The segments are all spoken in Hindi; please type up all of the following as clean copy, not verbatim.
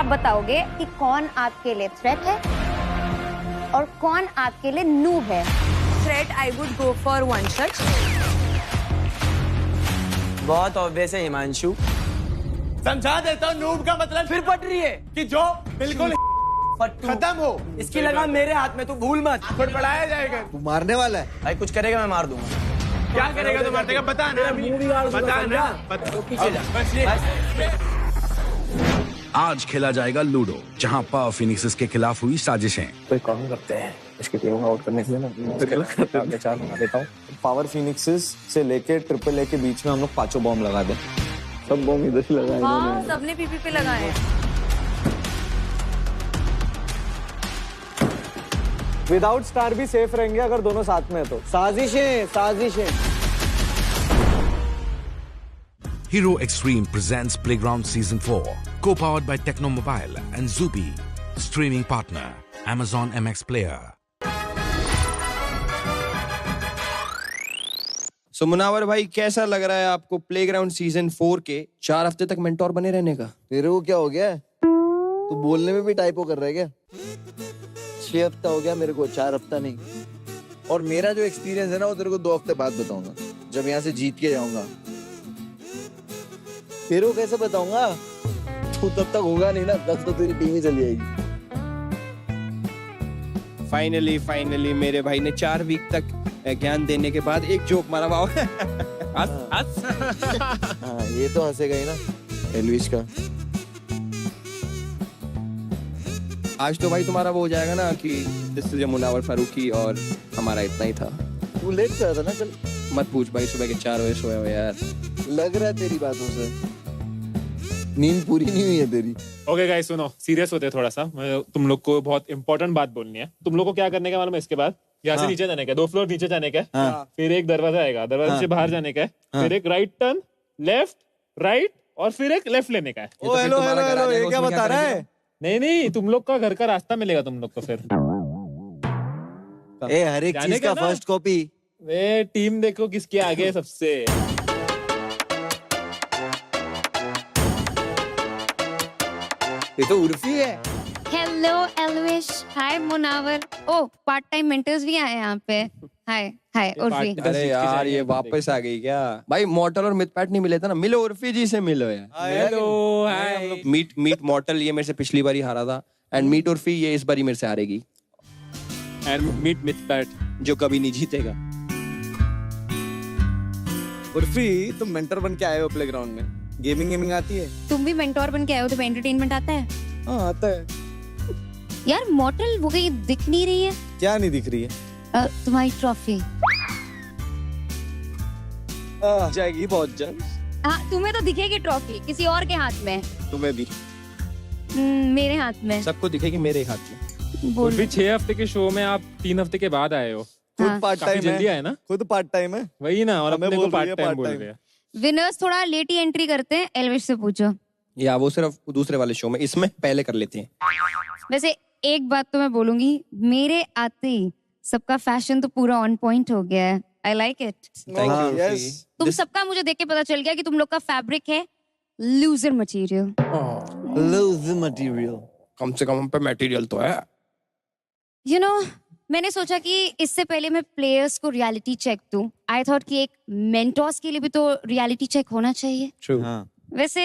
आप बताओगे कि कौन आपके लिए थ्रेट है और कौन आपके लिए नूब है। Threat I would go for वंशज। बहुत ऑब्वियस है हिमांशु। समझा देता हूँ नूब का मतलब फिर पट रही है कि जो बिल्कुल खत्म हो। इसकी लगाम मेरे हाथ में, तू भूल मत। फड़फड़ाया जाएगा। तू मारने वाला है भाई कुछ करेगा मैं मार दूंगा। क्या करेगा तो मारेगा, बता ना अभी, बता ना बस ये आज खेला जाएगा लूडो, जहां पावर फिनिक्सेस के खिलाफ हुई साजिशें। कोई काम करते हैं इसकी टीम को आउट करने के लिए ना, तो चार बना देता हूँ। पावर फिनिक्सेस से लेके ट्रिपल ए के बीच में हम लोग 5 बॉम्ब लगा दें। सब बॉम्ब इधर ही लगाए। हाँ, सबने पीपी पे लगाए हैं। विदाउट स्टार भी सेफ रहेंगे अगर दोनों साथ में है तो। साजिशें Hero Extreme presents Playground Season 4, co-powered by Techno Mobile and Zubi. Streaming partner, Amazon MX Player. सो मुनावर भाई, कैसा लग रहा है आपको प्लेग्राउंड सीजन 4 के 4 हफ्ते तक मेंटोर बने रहने का? तेरे को क्या हो गया? तू बोलने में भी टाइपो कर रहा है क्या? 6 हफ्ता हो गया मेरे को, 4 हफ्ता नहीं। और मेरा जो एक्सपीरियंस है ना, वो तेरे को 2 हफ्ते बाद बताऊंगा, जब यहाँ से जीत के जाऊंगा। तेरे को कैसे बताऊंगा? तू तब तक होगा नहीं ना, तब तो तेरी टीम ही चली जाएगी। फाइनली मेरे भाई ने 4 वीक तक ज्ञान देने के बाद एक जोक मारा। वाओ हाँ, ये तो हंसेगा ही ना एलविश का। आज तो भाई तुम्हारा वो हो जाएगा ना कि दिस इज मुनावर फारूकी और हमारा इतना ही था। तू लेट कर था ना कल? मत पूछ भाई, सुबह के 4 बजे सोया हो यार। लग रहा है तेरी बातों से नींद पूरी नहीं हुई है तेरी। ओके गाइस, सुनो, सीरियस होते हैं थोड़ा सा। तुम लोग को बहुत इंपॉर्टेंट बात बोलनी है। तुम लोग को क्या करने का मालूम है? इसके बाद यहाँ से नीचे जाने का, 2 फ्लोर नीचे जाने का, फिर एक दरवाजा आएगा, दरवाजे से बाहर जाने का, फिर एक राइट टर्न, लेफ्ट राइट, और फिर एक लेफ्ट लेने का है। हेलो, ये क्या बता रहा है? नहीं, तुम लोग का घर का रास्ता मिलेगा तुम लोग को। फिर ए, हर एक चीज का फर्स्ट कॉपी। वे टीम देखो किसके आगे है सबसे। ये तो उर्फी है। हेलो एलविश, हाय मुनावर। ओ, पार्ट टाइम मेंटर्स भी आए यहाँ पे। हाय उर्फी। अरे यार, ये वापस आ गई क्या? भाई मॉर्टल और मिथपैट नहीं मिले थे ना, मिलो उर्फी जी से मिलो यार। हेलो, हाय। मीट मॉर्टल ये मेरे से पिछली बार ही हारा था, एंड मीट उर्फी ये इस बार ही मेरे से हारेगी। एंड मीट मिथपैट जो कभी नहीं जीतेगा। उर्फी, तुम मेंटर बन के आए हो प्लेग्राउंड में, गेमिंग आती है? तुम भी मेंटोर बन के आए हो तो एंटरटेनमेंट आता है? हाँ, आता है। यार मॉडल वो कहीं दिख नहीं रही है। क्या नहीं दिख रही है? तुम्हारी ट्रॉफी जाएगी बहुत जल्द। हाँ, तुम्हें तो दिखेगी ट्रॉफी, किसी और के हाथ में। तुम्हें भी। मेरे हाथ में। सबको दिखेगी मेरे हाथ में। बोल भी 6 हफ्ते के शो में आप 3 हफ्ते के बाद आए हो। खुद पार्ट टाइम जल्दी आए ना? खुद पार्ट टाइम है। वही ना, और अपने को पार्ट टाइम बोल part-time। रहे हैं। विनर्स थोड़ा लेट ही एंट्री करते हैं, एलविश से पूछो। या वो सिर्फ दूसरे वाले शो में, इसमें पहले कर लेते हैं। वैसे एक बात तो मैं बोलूंगी, मेरे आते ही सबका फैशन तो पूरा ऑन पॉइंट हो गया है। I like it. Thank you. Yes. तुम सबका मुझे देख के पता चल गया कि तुम लोग का फैब्रिक है लूजर मटेरियल। Loose material. कम से कम हम पे मटेरियल तो है। यू नो, मैंने सोचा कि इससे पहले मैं प्लेयर्स को रियलिटी चेक दूं। आई थॉट कि एक मेंटोर्स के लिए भी तो रियलिटी चेक होना चाहिए। ट्रू। वैसे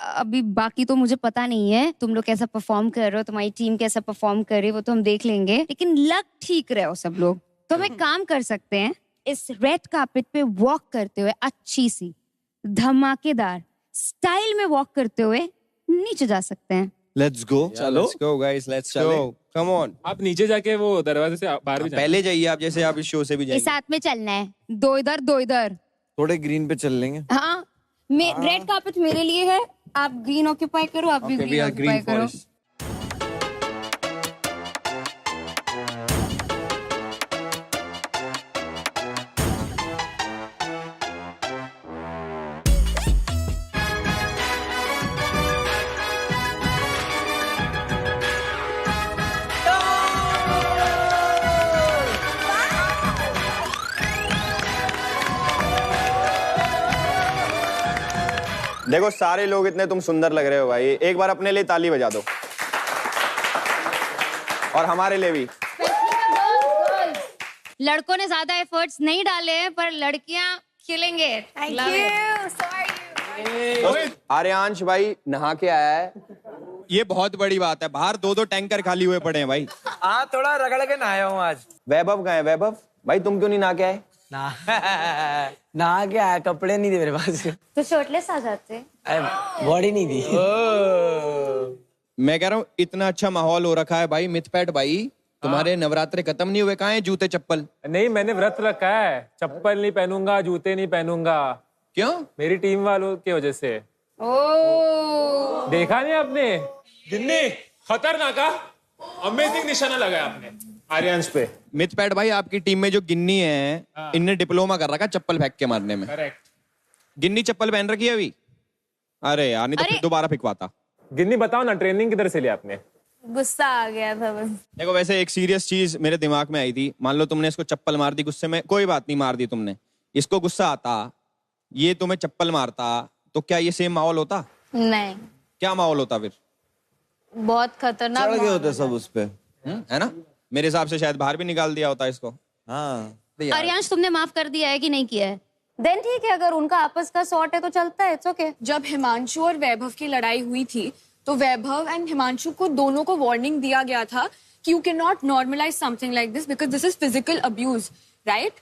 अभी बाकी तो मुझे पता नहीं है, तुम लोग कैसा परफॉर्म कर रहे हो, तुम्हारी टीम कैसा परफॉर्म कर रही है, वो तो हम देख लेंगे, लेकिन लक ठीक रहे हो सब लोग। तो हम एक काम कर सकते हैं, इस रेड कार्पेट पे वॉक करते हुए अच्छी सी धमाकेदार स्टाइल में वॉक करते हुए नीचे जा सकते हैं। Let's go. चलो, let's go guys, let's go. Come on. आप नीचे जाके वो दरवाजे से बाहर भी जाना। पहले जाइए आप, जैसे आप इस शो से भी इस जाइए। साथ में चलना है, 2 इधर 2 इधर। थोड़े ग्रीन पे चल लेंगे। हाँ, रेड कार्पेट मेरे लिए है, आप ग्रीन ऑक्यूपाई करो, आप भी ग्रीन ऑक्यूपाई करो। देखो सारे लोग इतने तुम सुंदर लग रहे हो भाई, एक बार अपने लिए ताली बजा दो। और हमारे लिए भी। लड़कों ने ज्यादा एफर्ट्स नहीं डाले हैं पर लड़कियां खिलेंगे। Thank you. Sorry. आर्यांश भाई नहा के आया है। ये बहुत बड़ी बात है, बाहर 2-2 टैंकर खाली हुए पड़े हैं भाई। हाँ थोड़ा रगड़ के नहाया हूँ आज। वैभव कहाँ है? वैभव भाई तुम क्यों नहीं नहा के आए? नहा के आया, कपड़े नहीं थे मेरे पास। तो शर्टलेस आ जाते। बॉडी नहीं थी। मैं कह रहा हूँ इतना अच्छा माहौल हो रखा है भाई। मिथपैट भाई तुम्हारे नवरात्रे खत्म नहीं हुए, कहाँ हैं जूते चप्पल? नहीं, मैंने व्रत रखा है, चप्पल नहीं पहनूंगा, जूते नहीं पहनूंगा। क्यों? मेरी टीम वालों की वजह से। ओ देखा नहीं आपने? गिन्नी खतरनाक, अमेजिंग निशाना लगाया आपने आर्यांश पे। मिथपैट भाई आपकी टीम में जो गिन्नी है इनने डिप्लोमा कर रखा चप्पल फेंक के मारने में। करेक्ट। गिन्नी चप्पल पहन रखी है अभी? अरे यार नहीं तो फिर दोबारा फिकवाता। गिन्नी बताओ ना, ट्रेनिंग किधर से लिया आपने? गुस्सा आ गया था बस। देखो वैसे एक सीरियस चीज मेरे दिमाग में आई थी। मान लो तुमने इसको चप्पल मार दी गुस्से में, कोई बात नहीं मार दी तुमने, इसको गुस्सा आता, ये तुम्हें चप्पल मारता, तो क्या ये सेम माहौल होता? नहीं, क्या माहौल होता फिर? बहुत खतरनाक चढ़ गए होते माहौल सब उस पे। है ना? मेरे हिसाब से शायद बाहर भी निकाल दिया होता इसको। हाँ आर्यांश तुमने माफ कर दिया है कि नहीं किया है? देन ठीक है, अगर उनका आपस का सॉर्ट है तो चलता है, इट्स ओके। जब हिमांशु और वैभव की लड़ाई हुई थी तो वैभव एंड हिमांशु को दोनों को वार्निंग दिया गया था कि you can not normalise something like this because this is physical abuse, right?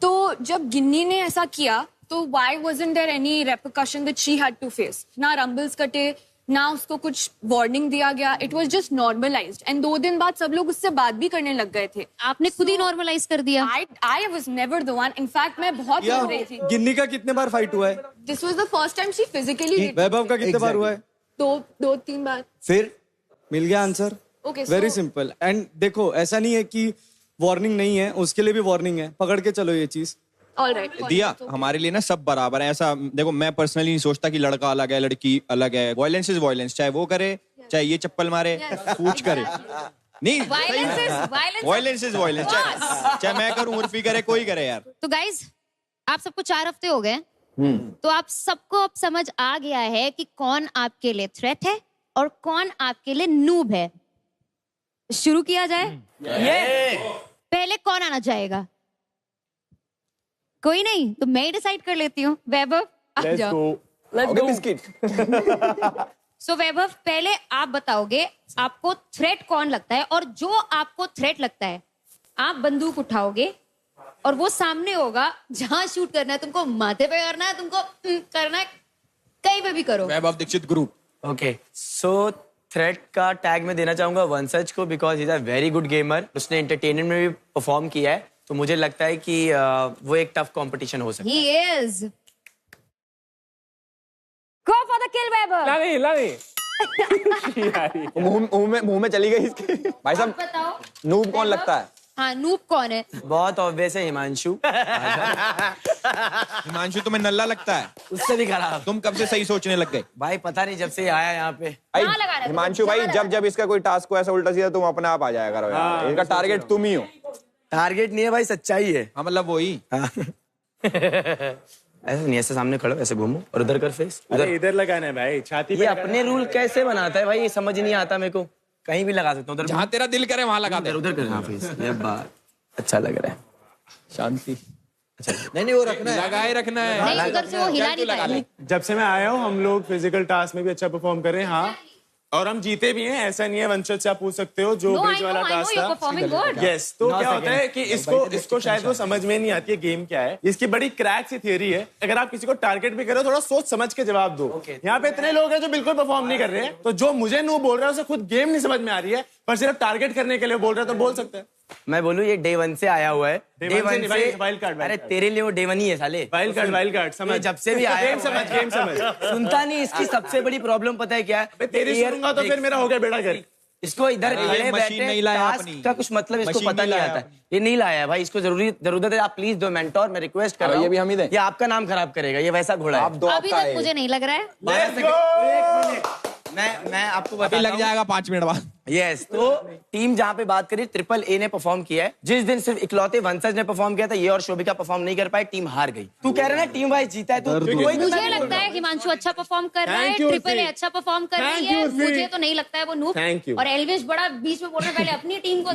तो जब गिन्नी ने ऐसा किया तो why wasn't there any repercussion that she had to face? ना रंबल्स कटे, ना उसको कुछ वार्निंग दिया गया, it was just normalised. And 2 दिन बाद सब लोग उससे बात भी करने लग गए थे। आपने खुद ही नॉर्मलाइज कर दिया। I was never the one. In fact, मैं बहुत रो रही थी। गिन्नी का कितने बार फाइट हुआ है? This was the first time she physically hit me. वैभव का कितने बार हुआ है? 2-3 बार। फिर मिल गया answer. Okay, very so- simple. And देखो ऐसा नहीं है कि वार्निंग नहीं है, उसके लिए भी वार्निंग है, पकड़ के चलो ये चीज। All right. दिया हमारे लिए ना सब बराबर है। ऐसा देखो मैं पर्सनली नहीं सोचता कि लड़का अलग है लड़की अलग है। वायलेंस इज वायलेंस, चाहे वो करे चाहे ये चप्पल मारे पूछ करे। नहीं वायलेंस इज वायलेंस, चाहे मैं करूं उर्फी करे कोई करे यार। तो गाइज आप सबको 4 हफ्ते हो गए, तो आप सबको अब समझ आ गया है कि कौन आपके लिए थ्रेट है और कौन आपके लिए नूब है। शुरू किया जाए। पहले कौन आना चाहेगा? कोई नहीं तो मैं ही डिसाइड कर लेती हूँ। वैभव आ जाओ। बिस्किट। सो वैभव पहले आप बताओगे आपको थ्रेट कौन लगता है, और जो आपको थ्रेट लगता है आप बंदूक उठाओगे और वो सामने होगा। जहां शूट करना है तुमको, माथे पे करना है तुमको, करना है कहीं पे भी करो। Vaibhav Dikshit group. Okay so threat का टैग मैं देना चाहूंगा वंसज को, because is a very good gamer. उसने एंटरटेनमेंट में भी परफॉर्म किया है, तो मुझे लगता है कि वो एक टफ कंपटीशन हो सकता है। He is. Go for the kill, वैभव। ला नहीं। मुंह में चली गई इसके। भाई साहब बताओ नूब कौन लगता है? हाँ नूब कौन है? बहुत ऑब्वियस है हिमांशु। हिमांशु तुम्हें नल्ला लगता है? उससे भी खराब। तुम कब से सही सोचने लग गए? भाई पता नहीं जब से ये आया यहाँ पे। भाई कहाँ लगा रहा है? हिमांशु भाई जब इसका कोई टास्क को ऐसा उल्टा सीधा तुम अपने आप आ जाया करो यार। इसका टारगेट तुम ही हो। टारगेट नहीं है भाई, सच्चाई है। हाँ मतलब वही। ऐसे नहीं, ऐसे सामने खड़ो, ऐसे घूमो और उधर कर फेस। इधर लगाना है भाई, छाती ये अपने रूल कैसे बनाता है भाई, ये समझ नहीं आता मेरे को। कहीं भी लगा सकता हूँ, उधर जहाँ तेरा दिल करे वहां लगा दे। उधर कर फेस। ये बात अच्छा लग रहा है। शांति। नहीं वो रखना है। लगाए रखना है। नहीं उधर से वो हिला नहीं पाएगी। जब से मैं आया हूँ हम लोग फिजिकल टास्क में भी अच्छा परफॉर्म कर रहे हैं। हाँ, और हम जीते भी हैं, ऐसा नहीं है। वंशज से आप पूछ सकते हो जो No, ब्रिज I वाला know, task you're performing good. था। यस, तो क्या होता है कि इसको शायद वो समझ में नहीं आती है गेम क्या है। इसकी बड़ी क्रैक सी थियरी है, अगर आप किसी को टारगेट भी करो थोड़ा सोच समझ के जवाब दो। यहाँ पे इतने लोग हैं जो बिल्कुल परफॉर्म नहीं कर रहे हैं, तो जो मुझे नो बोल रहा है उसे खुद गेम नहीं समझ में आ रही है, पर सिर्फ टारगेट करने के लिए बोल रहा है, तो बोल सकते हैं। मैं बोलूँ ये डे 1 से आया हुआ है। Day one से नहीं, wild card, अरे तेरे लिए वो डे 1 ही है साले। वाइल्ड कार्ड समझ। जब से भी आया गेम समझ। सुनता नहीं। इसकी सबसे बड़ी प्रॉब्लम पता है क्या है? तेरी सुनूंगा तो फिर मेरा हो गया बेड़ा गर्क। इसको इधर खड़े मशीन बैठे नहीं लाया टास्क अपनी। का कुछ मतलब इसको मशीन पता नहीं नहीं लाया। आता। ये नहीं लाया है भाई, इसको जरूरत है। आप प्लीज दो मेंटोर, मैं रिक्वेस्ट कर रहा हूँ। ये भी हम ही दें? ये आपका नाम खराब करेगा, ये वैसा घोड़ा है। आप दो अभी आपका तक है। मुझे नहीं लग रहा है। मैं आपको अभी बताता लग हूँ। जाएगा 5 मिनट बाद। यस तो टीम जहाँ पे बात करी ट्रिपल ए ने परफॉर्म किया है। जिस दिन सिर्फ इकलौते वंशज ने परफॉर्म किया था, ये और शोभिका परफॉर्म नहीं कर पाए, टीम हार गई। तू कह रहा है ना टीम वाइज जीता है, तो मुझे लगता है हिमांशु अच्छा परफॉर्म कर रहा है, ट्रिपल ए अच्छा परफॉर्म कर रही है। मुझे तो नहीं लगता है वो नूब। और एल्विश बड़ा बीच में बोल रहा है, पहले अपनी टीम को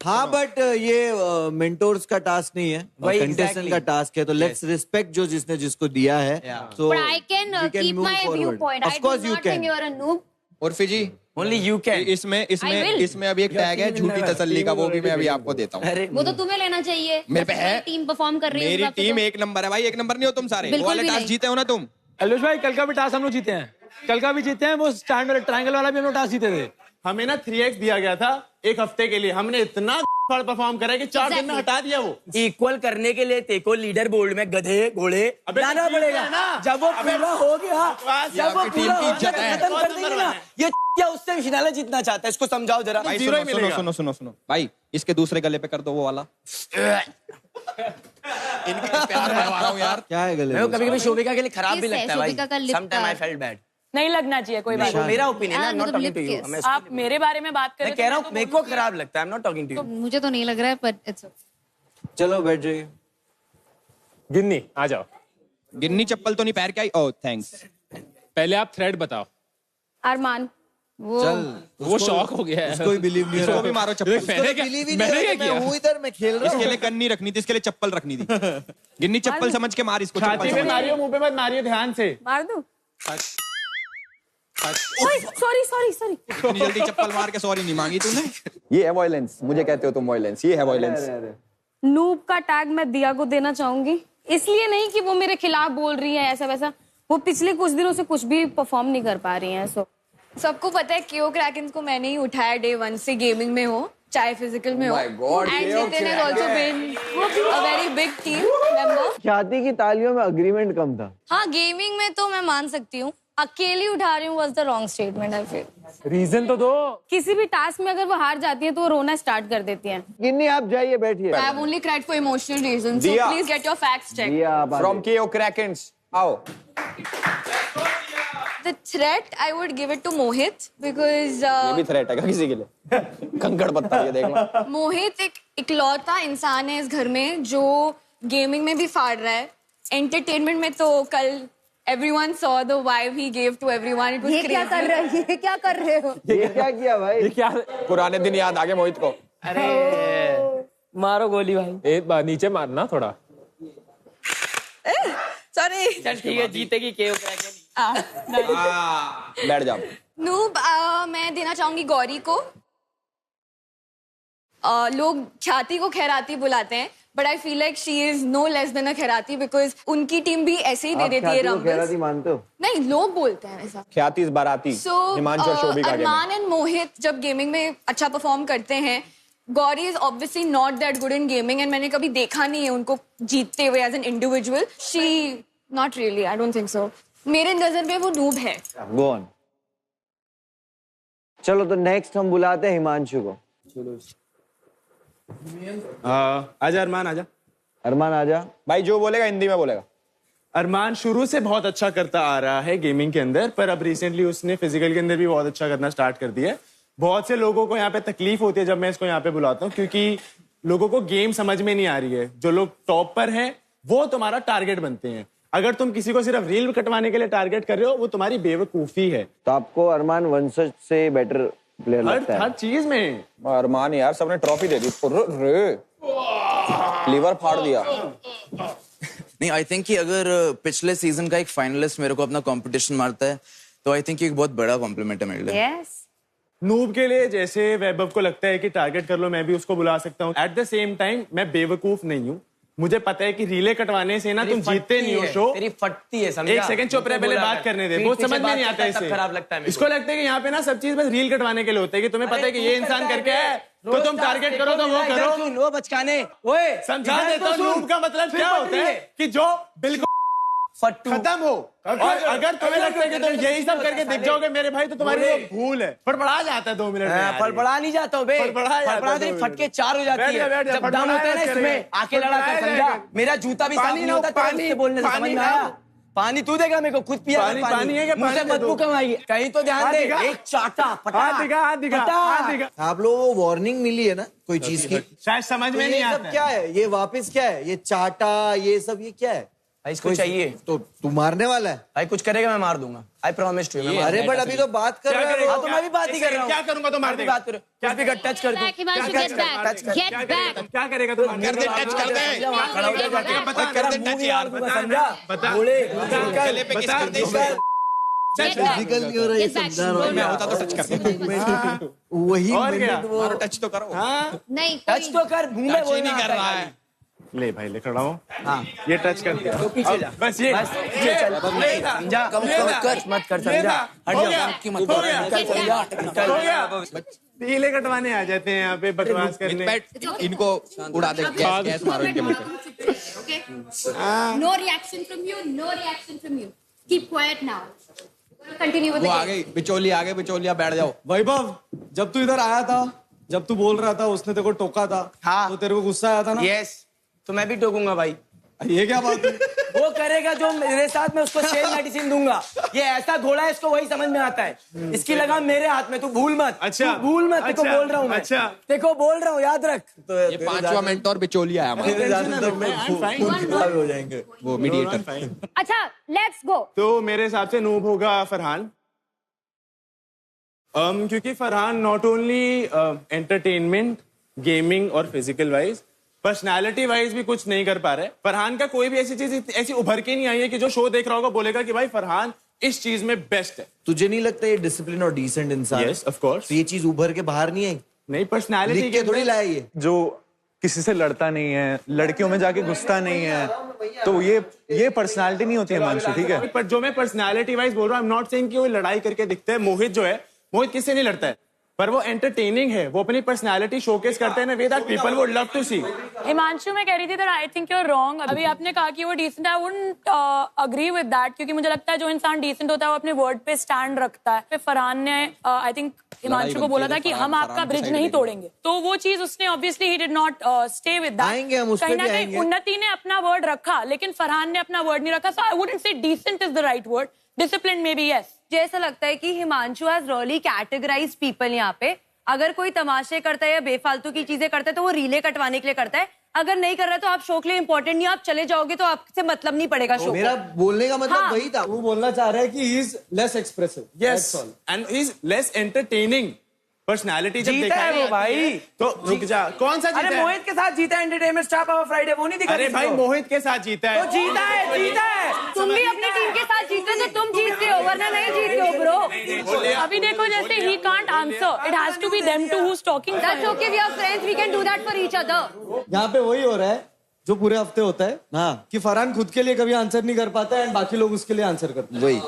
हाँ बट ये मेंटोर्स का टास्क नहीं है, कंटेस्टेंट का टास्क है, तो लेट्स रिस्पेक्ट जो जिसने जिसको दिया है। But I can keep my viewpoint. I do not think you are a noob. और फिजी ओनली यू कैन। इसमें अभी एक टैग है झूठी तसल्ली का, वो भी मैं अभी आपको देता हूँ। वो तो तुम्हें लेना चाहिए। मेरे पे है। टीम परफॉर्म कर रही है। मेरी टीम एक नंबर है भाई, एक नंबर नहीं हो तुम सारे। वो वाले टास्क जीते हो ना तुम। एल्विश भाई कल का भी टास्क हम लोग जीते हैं, कल का भी जीते हैं, वो स्टैंड वाला ट्रायंगल वाला भी हम लोग टास्क जीते थे। हमें ना 3x दिया गया था एक हफ्ते के लिए, हमने इतना परफॉर्म करा कि 4 दिन में हटा दिया। वो इक्वल करने के लिए तेको लीडर बोर्ड में गधे घोड़े लाना पड़ेगा। जब वो पूरा हो गया, जब वो पूरा हो गया खत्म कर देंगे ना। ये क्या उससे फिनाले जीतना चाहता है, इसको समझाओ जरा। भाई सुनो भाई, इसके दूसरे गले पे कर दो वो वाला। इनके प्यार करवा रहा हूँ यार। क्या है गले? कभी कभी शोभिका के लिए खराब भी लगता है भाई। Sometime I felt bad. नहीं लगना चाहिए, कोई बात नहीं। मेरा ओपिनियन है, नॉट टॉकिंग टू यू। आप मेरे बारे में बात कर रहे मैं कह रहा हूँ मेरे को खराब लगता है, I am not talking to you. मुझे तो नहीं लग रहा है, पर इट्स चलो बैठ जाइए। गिन्नी आ जाओ। गिन्नी चप्पल तो नहीं पैर के आई। ओह थैंक्स। पहले आप थ्रेड बताओ। अरमान वो शॉक हो गया है, उसको भी बिलीव नहीं हो रहा। भी मारो चप्पल। मैं हूँ इधर, मैं खेल रहा हूँ। इसके लिए गन नहीं रखनी थी, इसके लिए चप्पल रखनी थी। गिन्नी चप्पल समझ के मार इसको। छाती पे मारियो, मुंह पे मत मारियो, ध्यान से मार दूं। सॉरी इतनी जल्दी चप्पल मार के सॉरी नहीं मांगी तूने। ये है वायलेंस, मुझे कहते हो तुम वायलेंस, ये है वायलेंस। नूब का टैग मैं दिया को देना चाहूंगी, इसलिए नहीं कि वो मेरे खिलाफ बोल रही है ऐसा वैसा, वो पिछले कुछ दिनों से कुछ भी परफॉर्म नहीं कर पा रही हैं। सबको पता है KO क्रैकेंस को मैंने ही उठाया डे 1 से, गेमिंग में हो चाहे फिजिकल में हो। And Nitin has also been a very big team member. Khyati की तालियों में अग्रीमेंट कम था। हाँ गेमिंग में तो मैं मान सकती हूँ, अकेली उठा रही हूँ was the wrong statement. I feel reason तो दो। किसी भी टास्क में अगर वो हार जाती है तो वो रोना स्टार्ट कर देती है। गिन्नी आप जाइए, बैठिए। I have only cried for emotional reasons, so दिया। please get your facts checked. From KO Krakens, आओ। The threat I would give it to Mohit because ये भी थ्रेट है क्या किसी के लिए? कंकड़ पत्ता ये देख लो। मोहित एक इकलौता इंसान है इस घर में जो गेमिंग में भी फाड़ रहा है, एंटरटेनमेंट में तो कल everyone saw the vibe he gave to everyone. It was ये crazy. क्या कर रहे हो? ये क्या कर रहे हो? ये क्या किया भाई? ये क्या? पुराने दिन याद आ गए मोहित को। अरे मारो गोली भाई। एक बार नीचे मारना थोड़ा। Sorry. चल ठीक है, जीतेगी KO क्रैकेंस। बैठ जाओ। नूब मैं देना चाहूंगी गौरी को। लोग ख्याति को खैराती बुलाते हैं, but I feel like she is no less than a खैराती बिकॉज उनकी टीम भी ऐसे ही दे देती है रंबल्स। मानते हो? नहीं, लोग बोलते हैं ऐसा। ख्याति इस बाराती। हिमांशु और शोभिका के में। अरमान एंड मोहित जब गेमिंग में अच्छा परफॉर्म करते हैं, Gauri is obviously not that good in gaming and मैंने कभी देखा नहीं है उनको जीतते हुए as an individual. She not really, I don't think so. मेरे नजर में वो नूब है। Go on. चलो तो नेक्स्ट हम बुलाते हैं हिमांशु को। आजा अरमान, आजा अरमान आजा। भाई जो बोलेगा हिंदी में बोलेगा। अरमान शुरू से बहुत अच्छा करता आ रहा है गेमिंग के अंदर, पर अब रिसेंटली उसने फिजिकल के अंदर भी बहुत अच्छा करना स्टार्ट कर दिया है। बहुत से लोगों को यहाँ पे तकलीफ होती है जब मैं इसको यहाँ पे बुलाता हूँ, क्योंकि लोगों को गेम समझ में नहीं आ रही है। जो लोग टॉप पर हैं वो तुम्हारा टारगेट बनते हैं। अगर तुम किसी को सिर्फ रील कटवाने के लिए टारगेट कर रहे हो, वो तुम्हारी बेवकूफी है। तो आपको अरमान वंशज से बेटर प्लेयर लगता है? हर चीज में। अरमान यार सबने ट्रॉफी दे दी, लीवर फाड़ दिया। नहीं, आई थिंक कि अगर पिछले सीजन का एक फाइनलिस्ट मेरे को अपना कंपटीशन मारता है तो आई थिंक एक बहुत बड़ा कॉम्प्लीमेंट है मेरे लिए। यस। नूब के लिए जैसे वैभव को लगता है कि टारगेट कर लो, मैं भी उसको बुला सकता हूँ। एट द सेम टाइम मैं बेवकूफ नहीं हूँ, मुझे पता है कि रीले कटवाने से ना तुम जीतते नहीं हो शो। तेरी फटती है, समझा? एक सेकंड चुप रहे, पहले बात करने दे। वो समझ में नहीं आता है इसे। खराब लगता है इसको लगता है कि यहाँ पे ना सब चीज बस रील कटवाने के लिए होता है, कि तुम्हें पता है कि ये इंसान करके है तो तुम टारगेट करो, तो वो करो। वो बचकाने ओए समझा देता हूँ नूब का मतलब क्या होता है, कि जो बिल्कुल खत्म हो। और अगर तुम्हें लगता है कि तुम यही सब करके दिख जाओगे मेरे भाई, तो तुम्हारी वो भूल है। फड़फड़ा जाता है 2 मिनट में। फड़फड़ा नहीं जाता बे, फड़फड़ा तो फटके 4 हो जाती है। जब दम होता है ना इसमें, आके लड़ा कर, समझा? मेरा जूता भी साफ नहीं होता तेरे बोलने से, समझ में आया? पानी तू देगा मेरे को, खुद पिया पानी है क्या? मुझसे मत तू कमाएगी, कहीं तो ध्यान दे। एक चाटा हाथ दिखा। आप लोगों को वार्निंग मिली है ना कोई चीज की? शायद समझ में नहीं ये सब आता। क्या है? ये वापस क्या है? ये चाटा ये सब ये क्या है? भाई इसको चाहिए तो तू मारने वाला है? भाई, कुछ करेगा मैं मार दूंगा, आई प्रॉमिस टू। अरे बट अभी तो बात कर रहे हो। तो मैं भी बात ही कर रहा हूँ। क्या करूंगा तो मार देगा। बात करो, कुछ भी टच कर दो। Get back. क्या करेगा तो कर दे, टच कर दे। खड़ा हो जा, बता, कर दे टच यार। समझा? बता। गले पे किस कर दे इसको। फिजिकल नहीं हो रहा है, समझा रहा हूँ मैं होता तो टच करता। वही और क्या? मारो, टच तो करो। नहीं टच तो कर, मुंह में टच ही नहीं कर रहा है। ले भाई, ले खड़ा हूँ। हाँ, ये टच कर दिया। पीछे जा, बस ये पीछे चल। समझा? कम मत कर, समझा? हट जा, की मत कर। हो गया। पीले कटवाने आ जाते हैं यहाँ पे बकवास करने। इनको उड़ा दे, गैस मारो इनके मुंह पे। No reaction from you. No reaction from you. Keep quiet now. Continue with वो the आ game. गई बिचौलिया, आगे बिचौलिया, बैठ जाओ। वैभव, जब तू इधर आया था, जब तू बोल रहा था उसने तेरे को टोका था, हाँ। तो तेरे को गुस्सा आया था ना? यस, तो मैं भी टोकूंगा भाई। ये क्या बात है? वो करेगा जो मेरे साथ, मैं उसको सेम मेडिसिन दूंगा। ये ऐसा घोड़ा है, इसको वही समझ में आता है। इसकी लगाम मेरे हाथ में, तू भूल मत। अच्छा, तू भूल मत, तेको बोल रहा हूँ मैं। अच्छा, तेको बोल रहा हूँ, याद रख। ये 5वां मिनट और बिचौलिया है हमारा, हो जाएंगे वो मीडिएटर। अच्छा, लेट्स गो। तो मेरे हिसाब से नूब होगा फरहान। क्योंकि Farhan not only entertainment, gaming और फिजिकल वाइज, पर्सनालिटी वाइज भी कुछ नहीं कर पा रहे। फरहान का कोई भी ऐसी चीज ऐसी उभर के नहीं आई है कि जो शो देख रहा होगा बोलेगा कि भाई फरहान इस चीज में बेस्ट है। तुझे नहीं लगता ये डिसिप्लिन और डिसेंट इंसान है? Yes, of course. तो ये चीज उभर के बाहर नहीं आई? नहीं, पर्सनालिटी लिख के थोड़ी लाया ये। जो किसी से लड़ता नहीं है, लड़कियों में जाके घुसता नहीं है, तो ये पर्सनालिटी नहीं होती है हिमांशु, ठीक है? पर जो मैं पर्सनालिटी वाइज बोल रहा हूँ, आई एम नॉट सेइंग कि वो लड़ाई करके दिखता है। मोहित जो है, मोहित किससे नहीं लड़ता है, पर वो एंटरटेनिंग है, वो अपनी पर्सनालिटी शोकेस करते हैं ना, way that people would love to see. Himanshu, मैं कह रही थी that I think you are wrong. अभी आपने कहा कि वो डिसेंट है, I wouldn't agree with that, क्योंकि मुझे लगता है जो इंसान डिसेंट होता है वो अपने वर्ड पे स्टैंड रखता है। फिर फरहान ने आई थिंक हिमांशु को बोला था कि हम आपका ब्रिज नहीं तोड़ेंगे, तो वो चीज उसने obviously he did not stay with that. आएंगे हम उस पे कहीं भी ना कहीं आएंगे। उन्नति ने अपना वर्ड रखा, लेकिन फरहान ने अपना वर्ड नहीं रखा। So I wouldn't say decent is the right word, discipline may be yes. मुझे ऐसा लगता है कि Himanshu has really categorise people यहाँ पे। अगर कोई तमाशे करता है या बेफालतू की चीजें करता है तो वो रीले कटवाने के लिए करता है। अगर नहीं कर रहा है तो आप शो के लिए इंपॉर्टेंट नहीं, आप चले जाओगे तो आपसे मतलब नहीं पड़ेगा शो। मेरा बोलने का मतलब हाँ। वही था। वो बोलना चाह रहा है कि he is less expressive. Yes, and he is less entertaining. Personality जब जीता है वो भाई। तो रुक जा, कौन सा जीता अरे है? मोहित के साथ जीता है एंटरटेनमेंट स्टार पावर फ्राइडे, वो नहीं दिखा? अरे भाई, मोहित के साथ जीता है। तो जीता है, जीता है। तुम भी अपनी टीम के साथ जीते तो तुम जीतते हो, वरना नहीं जीतते हो ब्रो। अभी देखो, जैसे ही can't answer, it has to be them to who is talking. That's okay, we are friends, we can do that for each other. यहाँ पे वही हो रहा है जो पूरे हफ्ते होता है। हाँ, कि फरहान खुद के लिए कभी आंसर नहीं कर पाता है एंड बाकी लोग उसके लिए आंसर करते हैं। वही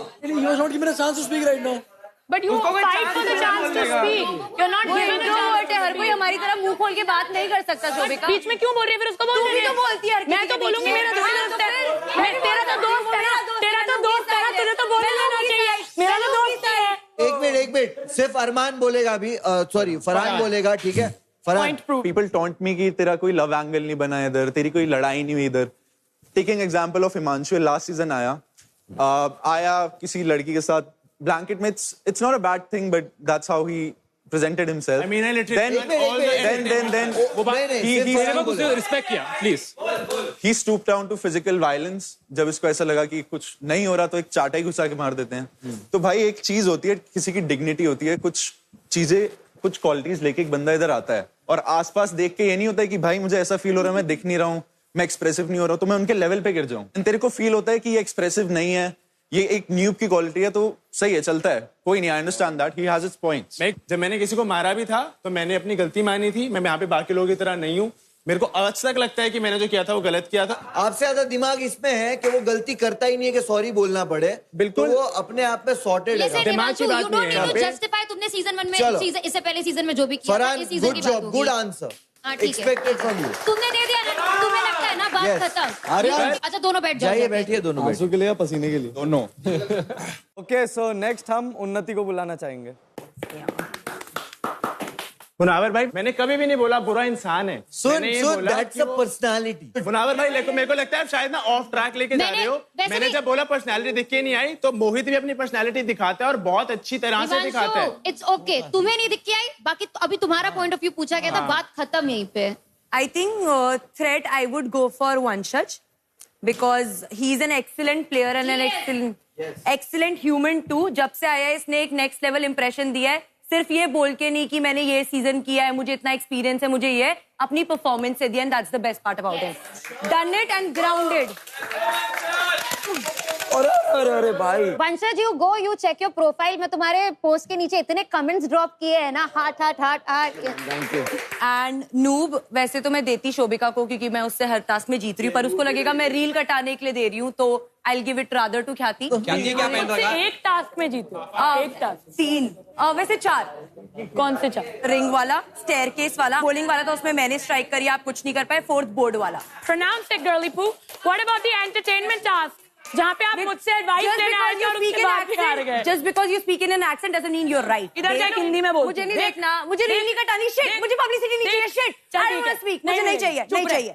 but you fight for the chance to speak, you are not वो गिवन अ इंट्रोवर्ट है, हर चांस। कोई हमारी तरह मुंह खोल के बात नहीं कर सकता। शोभिका, बीच में क्यों बोल रही है? फिर उसको बोल तू भी दे। तो बोलती है हर किसी मैं तो के बोलूंगी, बीच में। मेरा हाँ, दोस्त तो है। फिर मैं तेरा तो दोस्त है ना, तेरा तो दोस्त है ना, तुझे तो बोल लेना चाहिए। मेरा तो दोस्त है। एक मिनट सिर्फ अरमान बोलेगा अभी, सॉरी फरहान बोलेगा, ठीक है? फरहान, पीपल टॉन्ट मी कि तेरा कोई लव एंगल नहीं बना इधर, तेरी कोई लड़ाई नहीं हुई इधर। Taking example of Himanshu, last season आया किसी लड़की के साथ ब्लैंकेट में, it's not a bad thing, but that's how he presented himself. I mean, I literally then he respect किया, please. he stooped down to physical violence जब इसको ऐसा लगा कि कुछ नहीं हो रहा तो एक चाटा ही घुसा के मार देते हैं। तो भाई एक चीज होती है, किसी की डिग्निटी होती है, कुछ चीजें, कुछ क्वालिटीज लेके एक बंदा इधर आता है और आसपास देख के ये नहीं होता है कि भाई मुझे ऐसा फील हो रहा है मैं दिख नहीं रहा हूँ, मैं एक्सप्रेसिव नहीं हो रहा हूँ, तो मैं उनके लेवल पे गिर जाऊं। तेरे को फील होता है कि ये एक्सप्रेसिव नहीं है, ये एक न्यूब की क्वालिटी है, तो सही है, चलता है, कोई नहीं, I understand that, he has its points. जब मैंने किसी को मारा भी था तो मैंने अपनी गलती मानी थी। मैं यहाँ पे बाकी लोगों की तरह नहीं हूँ। मेरे को आज तक लगता है कि मैंने जो किया था वो गलत किया था। आपसे ज्यादा दिमाग इसमें है कि वो गलती करता ही नहीं है कि सॉरी बोलना पड़े। बिल्कुल, तो वो अपने आप में सॉर्टेड है। दिमाग की बात नहीं है। जस्टिफाई तुमने सीजन 1 में, चलो। इससे पहले सीजन में जो भी किया था, फरहान, इस सीजन गुड की बात जॉब, होगी। गुड आंसर, हाँ, ठीक है। Expected from you. तुमने दे दिया ना, तुम्हें लगता है ना बात Yes. खत्म। अरे अच्छा, दोनों बैठ जाओ। जाइए, बैठिए दोनों, आंसू के लिए या पसीने के लिए? दोनों। ओके, सो नेक्स्ट हम उन्नति को बुलाना चाहेंगे। मुनावर भाई मैंने कभी भी नहीं बोला बुरा इंसान है। सुन दैट्स अ पर्सनालिटी। मुनावर भाई मेरे को लगता है आप शायद ना ऑफ ट्रैक लेके जा रहे हो। मैंने जब बोला पर्सनालिटी दिख के नहीं आई, तो मोहित भी अपनी पर्सनालिटी दिखाता है और बहुत अच्छी तरह से दिखाता है। इट्स ओके, तुम्हें नहीं दिख के आई, बाकी अभी तुम्हारा पॉइंट ऑफ व्यू पूछा गया था, बात खत्म यहीं पे। I think threat I would go for Vanshaj because he's an excellent player and an excellent human too. जब से आया है इसने एक next level impression दिया है, सिर्फ ये बोल के नहीं कि मैंने ये सीजन किया है, मुझे इतना एक्सपीरियंस है, मुझे ये अपनी परफॉर्मेंस से दिया, and that's the best part about him. Done it and grounded. अरे भाई Vanshaj you go, you check your profile. मैं तुम्हारे पोस्ट के नीचे इतने कमेंट्स ड्रॉप किए हैं ना, heart heart heart heart. Thank you. And noob वैसे तो मैं देती शोभिका को क्योंकि मैं उससे हर टास्क में जीत रही हूँ, पर उसको लगेगा मैं रील कटाने के लिए दे रही हूँ, तो I will give it rather to Khyati. Khyati क्या पहन रखा है? एक टास्क में जीतो। एक टास्क 3 वैसे 4। कौन से 4? रिंग वाला, स्टेयरकेस वाला, बॉलिंग वाला तो उसमें मैंने स्ट्राइक करी, आप कुछ नहीं कर पाए। 4th बोर्ड वाला। Pronounce it, girly poo. What about the entertainment task? जहाँ पे आप मुझसे एडवाइस लेने आए थे और उसके बाद भी हार गए। Just because you speak in an accent doesn't mean you're right. इधर जाके हिंदी में बोल। मुझे नहीं देखना, मुझे रील नहीं कटानी, shit, मुझे पब्लिसिटी नहीं चाहिए, shit, I don't want to speak, मुझे नहीं चाहिए, नहीं चाहिए।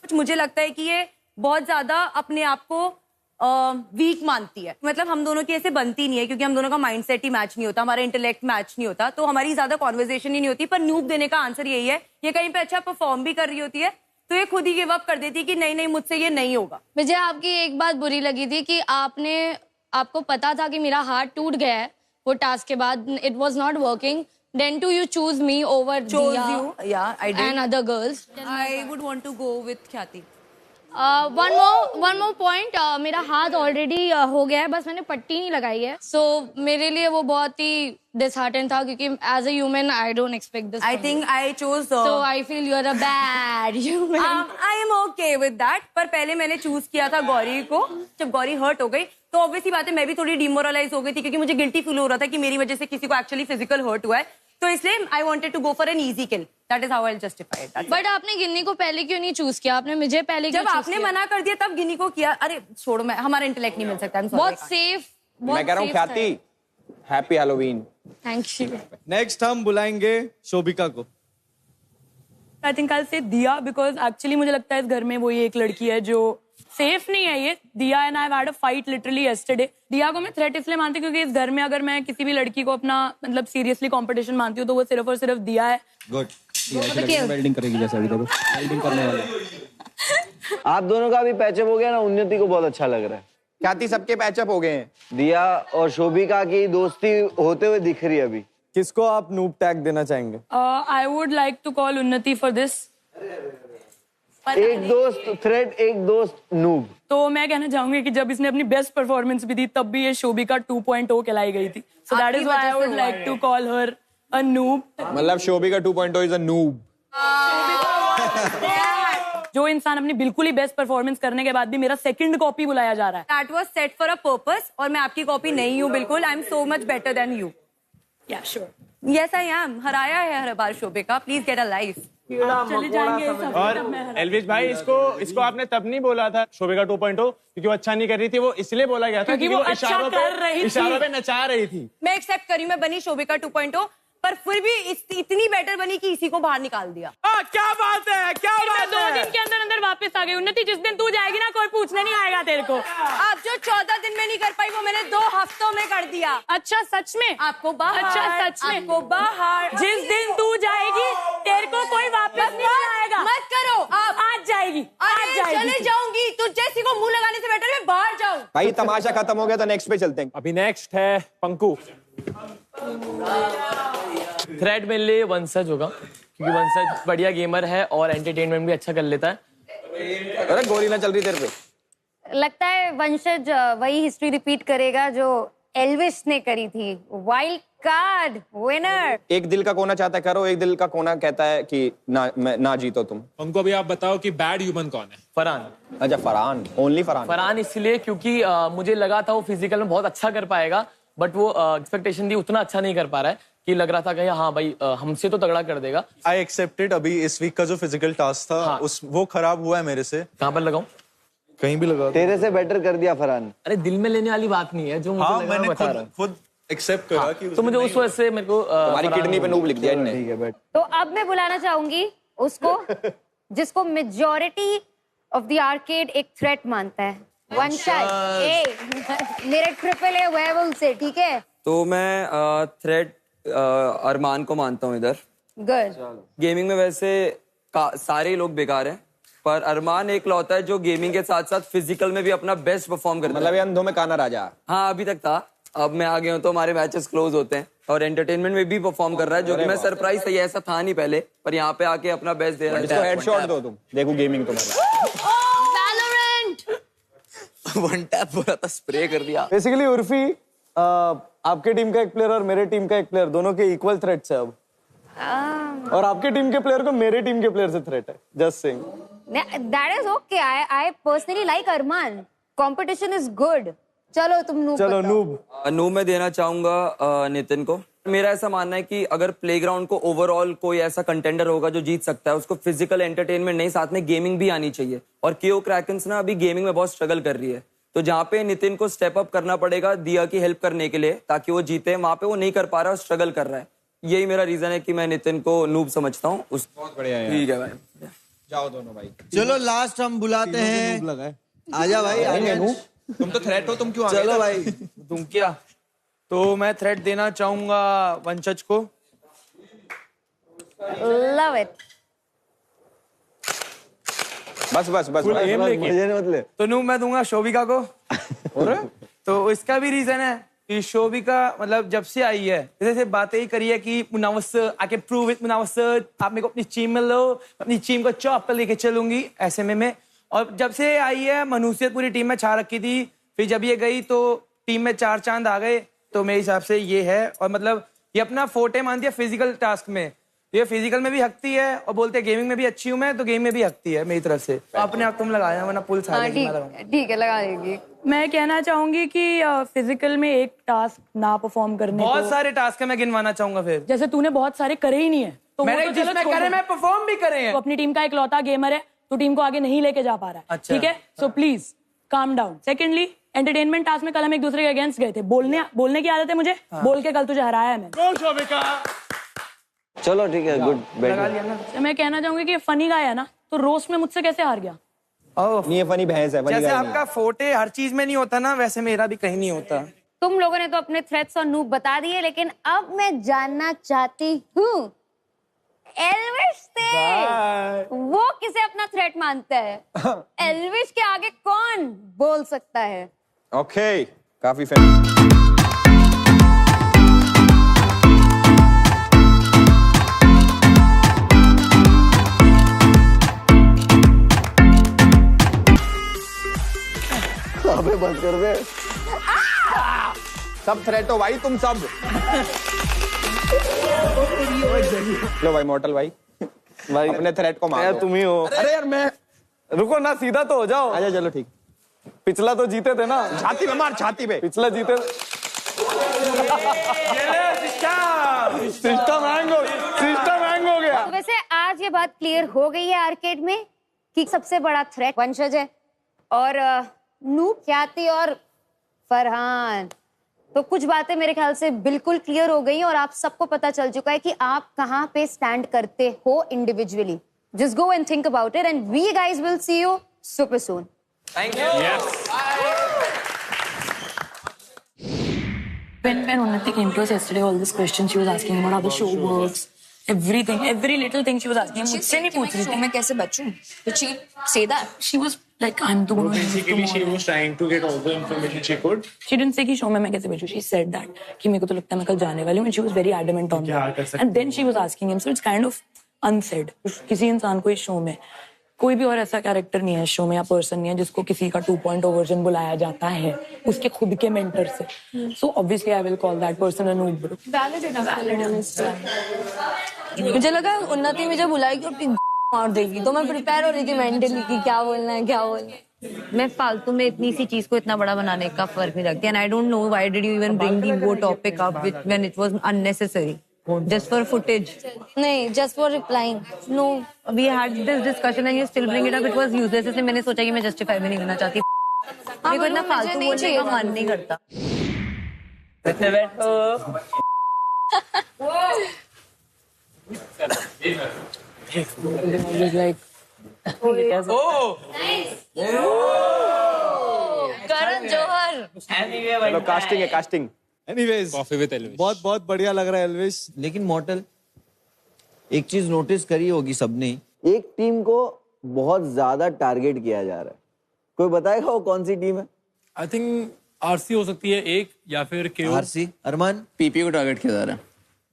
कुछ मुझे लगता है कि ये बहुत ज्यादा अपने आप को वीक मानती है, मतलब हम दोनों की ऐसे बनती नहीं है क्योंकि हम दोनों का माइंडसेट ही मैच नहीं होता, हमारा इंटेलेक्ट मैच नहीं होता, तो हमारी ज्यादा कॉन्वर्सेशन ही नहीं होती। पर नूब देने का आंसर यही है, ये कहीं पे अच्छा परफॉर्म भी कर रही होती है तो ये खुद ही गिव अप कर देती है कि नहीं नहीं मुझसे ये नहीं होगा। मुझे आपकी एक बात बुरी लगी थी कि आपको पता था कि मेरा हार्ट टूट गया है वो टास्क के बाद, it was not working, then do you choose me over Diya and other girls? I would want to go with Khyati. one more point, मेरा हाथ ऑलरेडी हो गया है, बस मैंने पट्टी नहीं लगाई है, so मेरे लिए वो बहुत ही disheartened था क्योंकि as a human I don't expect this. I think I chose. So I feel you are a bad human. I am okay with that. पर पहले मैंने चूज किया था गौरी को, जब गौरी हर्ट हो गई तो ऑब्वियसली बात है मैं भी थोड़ी डिमोरलाइज हो गई थी क्योंकि मुझे गिल्टी फील हो रहा था कि मेरी वजह से किसी को एक्चुअली फिजिकल हर्ट हुआ है, तो इसलिए I wanted to go for an easy kill, that is how I will justify it. But आपने गिन्नी को पहले क्यों नहीं चूज किया? आपने मुझे पहले जब आपने मना कर दिया तब गिन्नी को किया। अरे छोड़ो, मैं हमारा इंटेलेक्ट नहीं मिल सकता। बहुत सेफ, मैं कह रहा हूँ ख्याति, happy Halloween. Thank you. Next हम बुलाएंगे शोभिका को। आई थिंक आई से दिया बिकॉज एक्चुअली मुझे लगता है इस घर में वही एक लड़की है जो सेफ नहीं है। ये दिया and I have had a fight literally yesterday. दिया को मैं थ्रेट इसलिए मानती हूँ क्योंकि इस घर में अगर मैं किसी भी लड़की को अपना मतलब सीरियसली कंपटीशन मानती हूँ तो वो सिर्फ और सिर्फ दिया है। गुड, वेल्डिंग करेगी जैसे अभी देखो, वेल्डिंग करने वाले। आप दोनों का भी पैचअप हो गया ना, उन्नति को बहुत अच्छा लग रहा है। ख्याति सबके पैचअप हो गए हैं। दिया और शोभिका की दोस्ती होते हुए दिख रही है अभी। किसको आप नूब टैग देना चाहेंगे? I would like to call Unnati for this. एक दोस्त थ्रेड, एक दोस्त नूब। तो मैं कहना चाहूंगी कि जब इसने अपनी बेस्ट परफॉर्मेंस भी दी तब भी ये शोभिका 2.0 कहलाई गई थी, so that is why I would like to call her a noob. मतलब शोभिका 2.0 इज अ नूब। जो इंसान अपनी बिल्कुल ही बेस्ट परफॉर्मेंस करने के बाद भी मेरा सेकंड कॉपी बुलाया जा रहा है, that was set for a purpose, और मैं आपकी कॉपी नहीं हूँ बिल्कुल। I am so much better than you. Yeah sure, yes I am. हराया है हर बार Shobhika, please get a life. चले जाएंगे और एलविश भाई, इसको आपने तब नहीं बोला था शोभिका 2.0 क्योंकि वो अच्छा नहीं कर रही थी, वो इसलिए बोला गया था क्योंकि वो इशारों पे नचा रही थी। मैं एक्सेप्ट करी, मैं बनी शोभिका 2.0, पर फिर भी इतनी बेटर बनी कि इसी को बाहर निकाल दिया। क्या बात है, क्या बात है। 2 दिन के अंदर अंदर वापस आ गई उन्नति। जिस दिन तू जाएगी ना कोई पूछने नहीं आएगा तेरे को। आप जो 14 दिन में नहीं कर पाई वो मैंने 2 हफ्तों में कर दिया। अच्छा सच में? आपको बाहर। अच्छा सच में? आपको बाहर। जिस दिन तू जाएगी तेरे को कोई वापस नहीं आएगा। मत करो, आप आज जाएगी। चले जाऊंगी, तू जैसी को मुंह लगाने से बेटर मैं बाहर जाऊं। भाई तमाशा खत्म हो गया तो नेक्स्ट पे चलते हैं। अभी नेक्स्ट है पंकु। थ्रेड मेरे लिए वंशज होगा क्योंकि वंशज बढ़िया गेमर है और एंटरटेनमेंट भी अच्छा कर लेता है। अरे गोली ना चल रही तेरे पे। लगता है वंशज वही हिस्ट्री रिपीट करेगा जो एल्विस ने करी थी, वाइल्ड कार्ड विनर। एक दिल का कोना चाहता है करो, एक दिल का कोना कहता है कि ना जीतो तुम। उनको अभी आप बताओ कि बैड ह्यूमन कौन है? फरहान। अच्छा फरहान, ओनली फरहान। फरहान इसलिए क्योंकि मुझे लगा था वो फिजिकल में बहुत अच्छा कर पाएगा, बट वो एक्सपेक्टेशन थी उतना अच्छा नहीं कर पा रहा है कि लग रहा था कि हाँ भाई हमसे तो तगड़ा कर देगा। I accepted. अभी इस वीक का जो फिजिकल टास्क था वो खराब हुआ है मेरे से। कहाँ पर लगाऊं? कहीं भी लगा। तेरे से बेटर कर दिया फरहान। अरे दिल में लेने वाली बात नहीं है जो मुझे लगा, मैंने खुद एक्सेप्ट करा कि तो मुझे उस वजह से मेरे को तुम्हारी किडनी पे नूब लिख दिया इनने। ठीक है बैठ। तो अब मैं बुलाना चाहूंगी उसको जिसको मेजॉरिटी ऑफ द आर्केड एक थ्रेट मानता है। वंशज मेरे ट्रिपल ए वेयरवुल्फ से, ठीक है? तो मैं थ्रेट अरमान को मानता हूँ इधर। गुड। गेमिंग में वैसे सारे लोग बेकार हैं, पर अरमान एक लौता है जो गेमिंग के साथ साथ फिजिकल में भी अपना बेस्ट परफॉर्म करता है। मतलब ये अंधों में काना राजा। हाँ अभी तक था, अब मैं आ गया हूँ तो हमारे मैचेस क्लोज होते हैं, और एंटरटेनमेंट में भी परफॉर्म कर रहा है, जो कि मैं सरप्राइज था, ये ऐसा था नहीं पहले, पर यहाँ पे आके अपना बेस्ट दे रहा है। इसको हेडशॉट दो तुम, देखो गेमिंग तुम्हारा। वन टैप बोला था, स्प्रे कर दिया। बेसिकली उर्फी आपके टीम का एक प्लेयर और मेरे टीम का एक प्लेयर, दोनों के इक्वल थ्रेट्स है अब। और आपके टीम के प्लेयर को मेरे टीम के प्लेयर से थ्रेट है। Just saying. That is okay. I personally like Arman. Competition is good. चलो तुम नूब। चलो नूब मैं देना चाहूंगा नितिन को। मेरा ऐसा मानना है कि अगर प्लेग्राउंड को ओवरऑल कोई ऐसा कंटेंडर होगा जो जीत सकता है, उसको फिजिकल एंटरटेनमेंट नहीं, साथ में गेमिंग भी आनी चाहिए। और केओ क्रैकन्स ना अभी गेमिंग में बहुत स्ट्रगल कर रही है, तो जहाँ पे नितिन को स्टेप अप करना पड़ेगा दिया की हेल्प करने के लिए ताकि वो जीते, वहां पे वो नहीं कर पा रहा और स्ट्रगल कर रहा है। यही मेरा रीजन है कि मैं नितिन को नूब समझता हूँ। बहुत बढ़िया है। ठीक है भाई, जाओ दोनों भाई। चलो लास्ट हम बुलाते हैं। आजा भाई, आजा। तुम तो थ्रेट हो, तुम क्यों आ गए? चलो भाई। तुम क्या? तो मैं थ्रेट देना चाहूंगा वंशज को। Love it. बस तो नूब मैं दूंगा शोभिका को। तो इसका भी रीजन है कि शोभिका मतलब जब से आई है जैसे बातें ही करी है कि मुनावसर आके प्रूव विद मुनावसर, आप मेरे को अपनी टीम में लो, अपनी टीम को चॉप पर लेके चलूंगी ऐसे में मैं। और जब से आई है मनुष्यत पूरी टीम में छा रखी थी, फिर जब ये गई तो टीम में 4 चांद आ गए। तो मेरे हिसाब से ये है, और मतलब ये अपना फोर्टे मानती है फिजिकल टास्क में, ये फिजिकल में भी हकती है और बोलते हैं गेमिंग में भी अच्छी हूँ मैं, तो गेम में भी हकती है मेरी तरफ से। तो अपने आप तुम लगाया वरना पुल ठीक है लगा देगी। मैं कहना चाहूंगी कि फिजिकल में एक टास्क ना परफॉर्म करने बहुत सारे टास्क है, मैं गिनवाना चाहूंगा। फिर जैसे तूने बहुत सारे करे ही नहीं है, तो मैंने वो तो जिसमें करे मैं परफॉर्म भी करे हैं। तो अपनी टीम का इकलौता गेमर है, तो टीम को आगे नहीं लेके जा पा रहा है। ठीक है, so please calm down. Secondly, entertainment task में कल हम एक दूसरे के अगेंस्ट गए थे, बोलने की आदत है मुझे। बोल के कल तुझे हराया है मैंने। चलो ठीक है, गुड। तो मैं कहना चाहूंगी कि फनी गाय है ना, तो रोस्ट में मुझसे कैसे हार गया? नहीं ये फनी भैंस है। जैसे आपका फोटे हर चीज में नहीं होता ना, वैसे मेरा भी कहीं नहीं होता। तुम लोगों ने तो अपने थ्रेट्स और नूब बता दिए, लेकिन अब मैं जानना चाहती हूँ एल्विश से वो किसे अपना थ्रेट मानता है? एल्विश के आगे कौन बोल सकता है? ओके, काफी फैन। अबे बंद कर दे। सब थ्रेट हो भाई, तुम सब। लो भाई मॉर्टल भाई अपने थ्रेट को मारो। तुम ही हो। अरे यार मैं रुको ना, सीधा तो हो जाओ। आजा, चलो ठीक। पिछला तो जीते थे ना। छाती पे मार, छाती पे। पिछला जीते। सिस्टम हैंग हो गया। तो वैसे आज ये बात क्लियर हो गई है आर्केड में कि सबसे बड़ा थ्रेट वंशज है और नूब, ख्याति और फरहान। तो कुछ बातें मेरे ख्याल से बिल्कुल क्लियर हो गई और आप सबको पता चल चुका है कि आप कहाँ पे स्टैंड करते हो individually. Just go and think about it and we guys will see you super soon. Thank you. When Unnati came to us yesterday, all these questions she was asking about how the show works, everything, every little thing she was asking. मुझसे नहीं पूछ रही थी। मैं कैसे बचूं? Did she say that? She was like, I'm the one. Basically, she was trying to get all the information she could. She didn't say कि शो में मैं कैसे बचूं. She said that कि मेरे को तो लगता है मैं कल जाने वाली हूँ. And she was very adamant on that. And then she was asking him, so it's kind of unsaid. किसी इंसान को इस शो में कोई भी और ऐसा कैरेक्टर नहीं है शो में या पर्सन नहीं है जिसको किसी का 2.0 वर्जन बुलाया जाता है उसके खुद के मेंटर से. So obviously I will call that person a noob bro. मुझे लगा उन्नति मुझे बुलाएगी और मार देगी, तो मैं प्रिपेयर हो रही थी मेंटली कि क्या बोलना है क्या बोलना है. मैं फालतू में इतनी सी चीज को इतना बड़ा बनाने का फर्क नहीं रखती. And I don't know why did you even bring the वो topic up when it was unnecessary. Just for footage? नहीं, just for replying. No, we had this discussion and you still bring it up. It was useless. इसलिए मैंने सोचा कि मैं justify भी नहीं करना चाहती. मेरे को इतना फालतू बोलने का मन नहीं करता. करण जौहर। चलो कास्टिंग है casting. Anyways coffee with Elvish. बहुत बहुत बढ़िया लग रहा है एल्विश। लेकिन मॉर्टल, एक चीज नोटिस करी होगी सबने, एक टीम को बहुत ज्यादा टारगेट किया जा रहा है। कोई बताएगा वो कौन सी टीम है? आई थिंक आरसी हो सकती है एक, या फिर केओ। आरसी। अरमान? पीपी को टारगेट किया जा रहा है।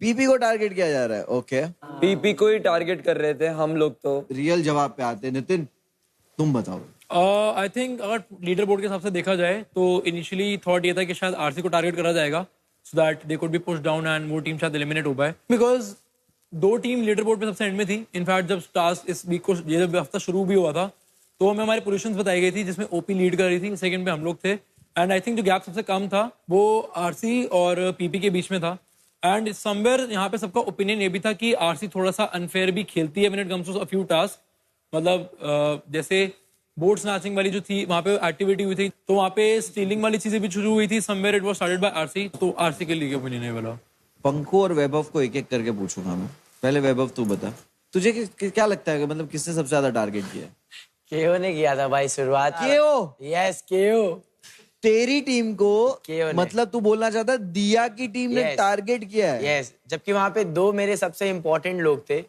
पीपी को टारगेट किया जा रहा है, ओके। पीपी को ही टारगेट कर रहे थे हम लोग तो। रियल जवाब पे आते हैं। नितिन, तुम बताओ। आई थिंक अगर लीडर बोर्ड के हिसाब से देखा जाए तो इनिशियली थॉट ये था कि शायद आरसी को टारगेट करा जाएगा so that they could be push down and वो टीम शायद एलिमिनेट हो पाए, बिकॉज 2 टीम लीडर बोर्ड पे सबसे एंड में थी। इनफैक्ट जब टास्क इस वीक को ये जब हफ्ता शुरू भी हुआ था तो हमें हमारी पोजीशंस बताई गई थी जिसमें ओपी लीड कर रही थी, सेकंड पे हम लोग थे। एंड आई थिंक जो गैप सबसे कम था वो आरसी और पीपी के बीच में था। एंड समवेयर यहाँ पे सबका ओपिनियन ये भी था कि आरसी थोड़ा सा अनफेयर भी खेलती है when it comes to a few task. मतलब जैसे बोर्ड स्नैचिंग वाली जो थी वहाँ पे एक्टिविटी हुई थी तो वहाँ पे स्टीलिंग वाली चीजें भी शुरू हुई थी। Somewhere it was started by RC, तो आरसी के लिए ओपिनियन है वाला। पंकु और वैभव को एक एक करके पूछूंगा मैं। पहले वैभव तू बता, तुझे क्या लगता है कि मतलब किसने सबसे ज्यादा टारगेट किया? केओ ने किया था भाई शुरुआत। केओ? यस केओ। तेरी टीम को केओ ने। मतलब तू बोलना चाहता है दिया की टीम ने टारगेट किया है? यस, जबकि वहाँ पे 2 मेरे सबसे इम्पोर्टेंट लोग थे।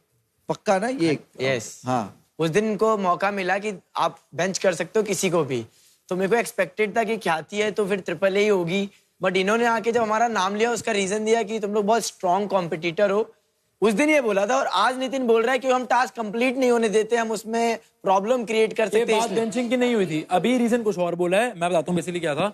पक्का ना ये? यस। हाँ, उस दिन इनको मौका मिला कि आप बेंच कर सकते हो किसी को भी, तो मेरे को एक्सपेक्टेड था कि ख्याति है तो फिर ट्रिपल ए ही होगी, बट इन्होंने आके जब हमारा नाम लिया उसका रीजन दिया कि तुम लोग बहुत स्ट्रॉन्ग कॉम्पिटिटर हो। उस दिन ये बोला था और आज नितिन बोल रहा है कि हम टास्क कंप्लीट नहीं होने देते, हम उसमें प्रॉब्लम क्रिएट कर सकते हैं। बात बेंचिंग की नहीं हुई थी, अभी रीजन कुछ और बोला है। मैं बताता हूँ बेसिकली क्या था।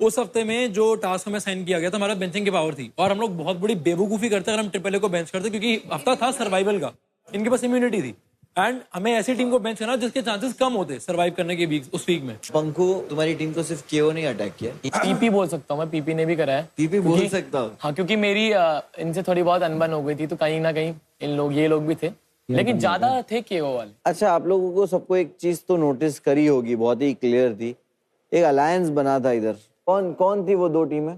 उस हफ्ते में जो टास्क हमें साइन किया गया था हमारा बेंचिंग की पावर थी और हम लोग बहुत बड़ी बेवकूफी करते अगर हम ट्रिपल ए को बेंच करते, क्योंकि हफ्ता था सर्वाइवल का, इनके पास इम्यूनिटी थी एंड हमें ऐसी टीम को बेंच करना जिसके चांसेस कम होते सर्वाइव करने के वीक उस वीक में। पंकु, तुम्हारी टीम को सिर्फ केओ ने अटैक किया? पीपी बोल सकता हूँ मैं, पीपी ने भी करा है। पीपी बोल सकता हूँ? हाँ, क्योंकि मेरी इनसे थोड़ी बहुत अनबन हो गई थी तो कहीं ना कहीं ये लोग भी थे, लेकिन ज्यादा थे केओ वाले। अच्छा, आप लोगों को सबको एक चीज तो नोटिस करी होगी, बहुत ही क्लियर थी, एक अलायंस बना था इधर। कौन थी वो 2 टीमें?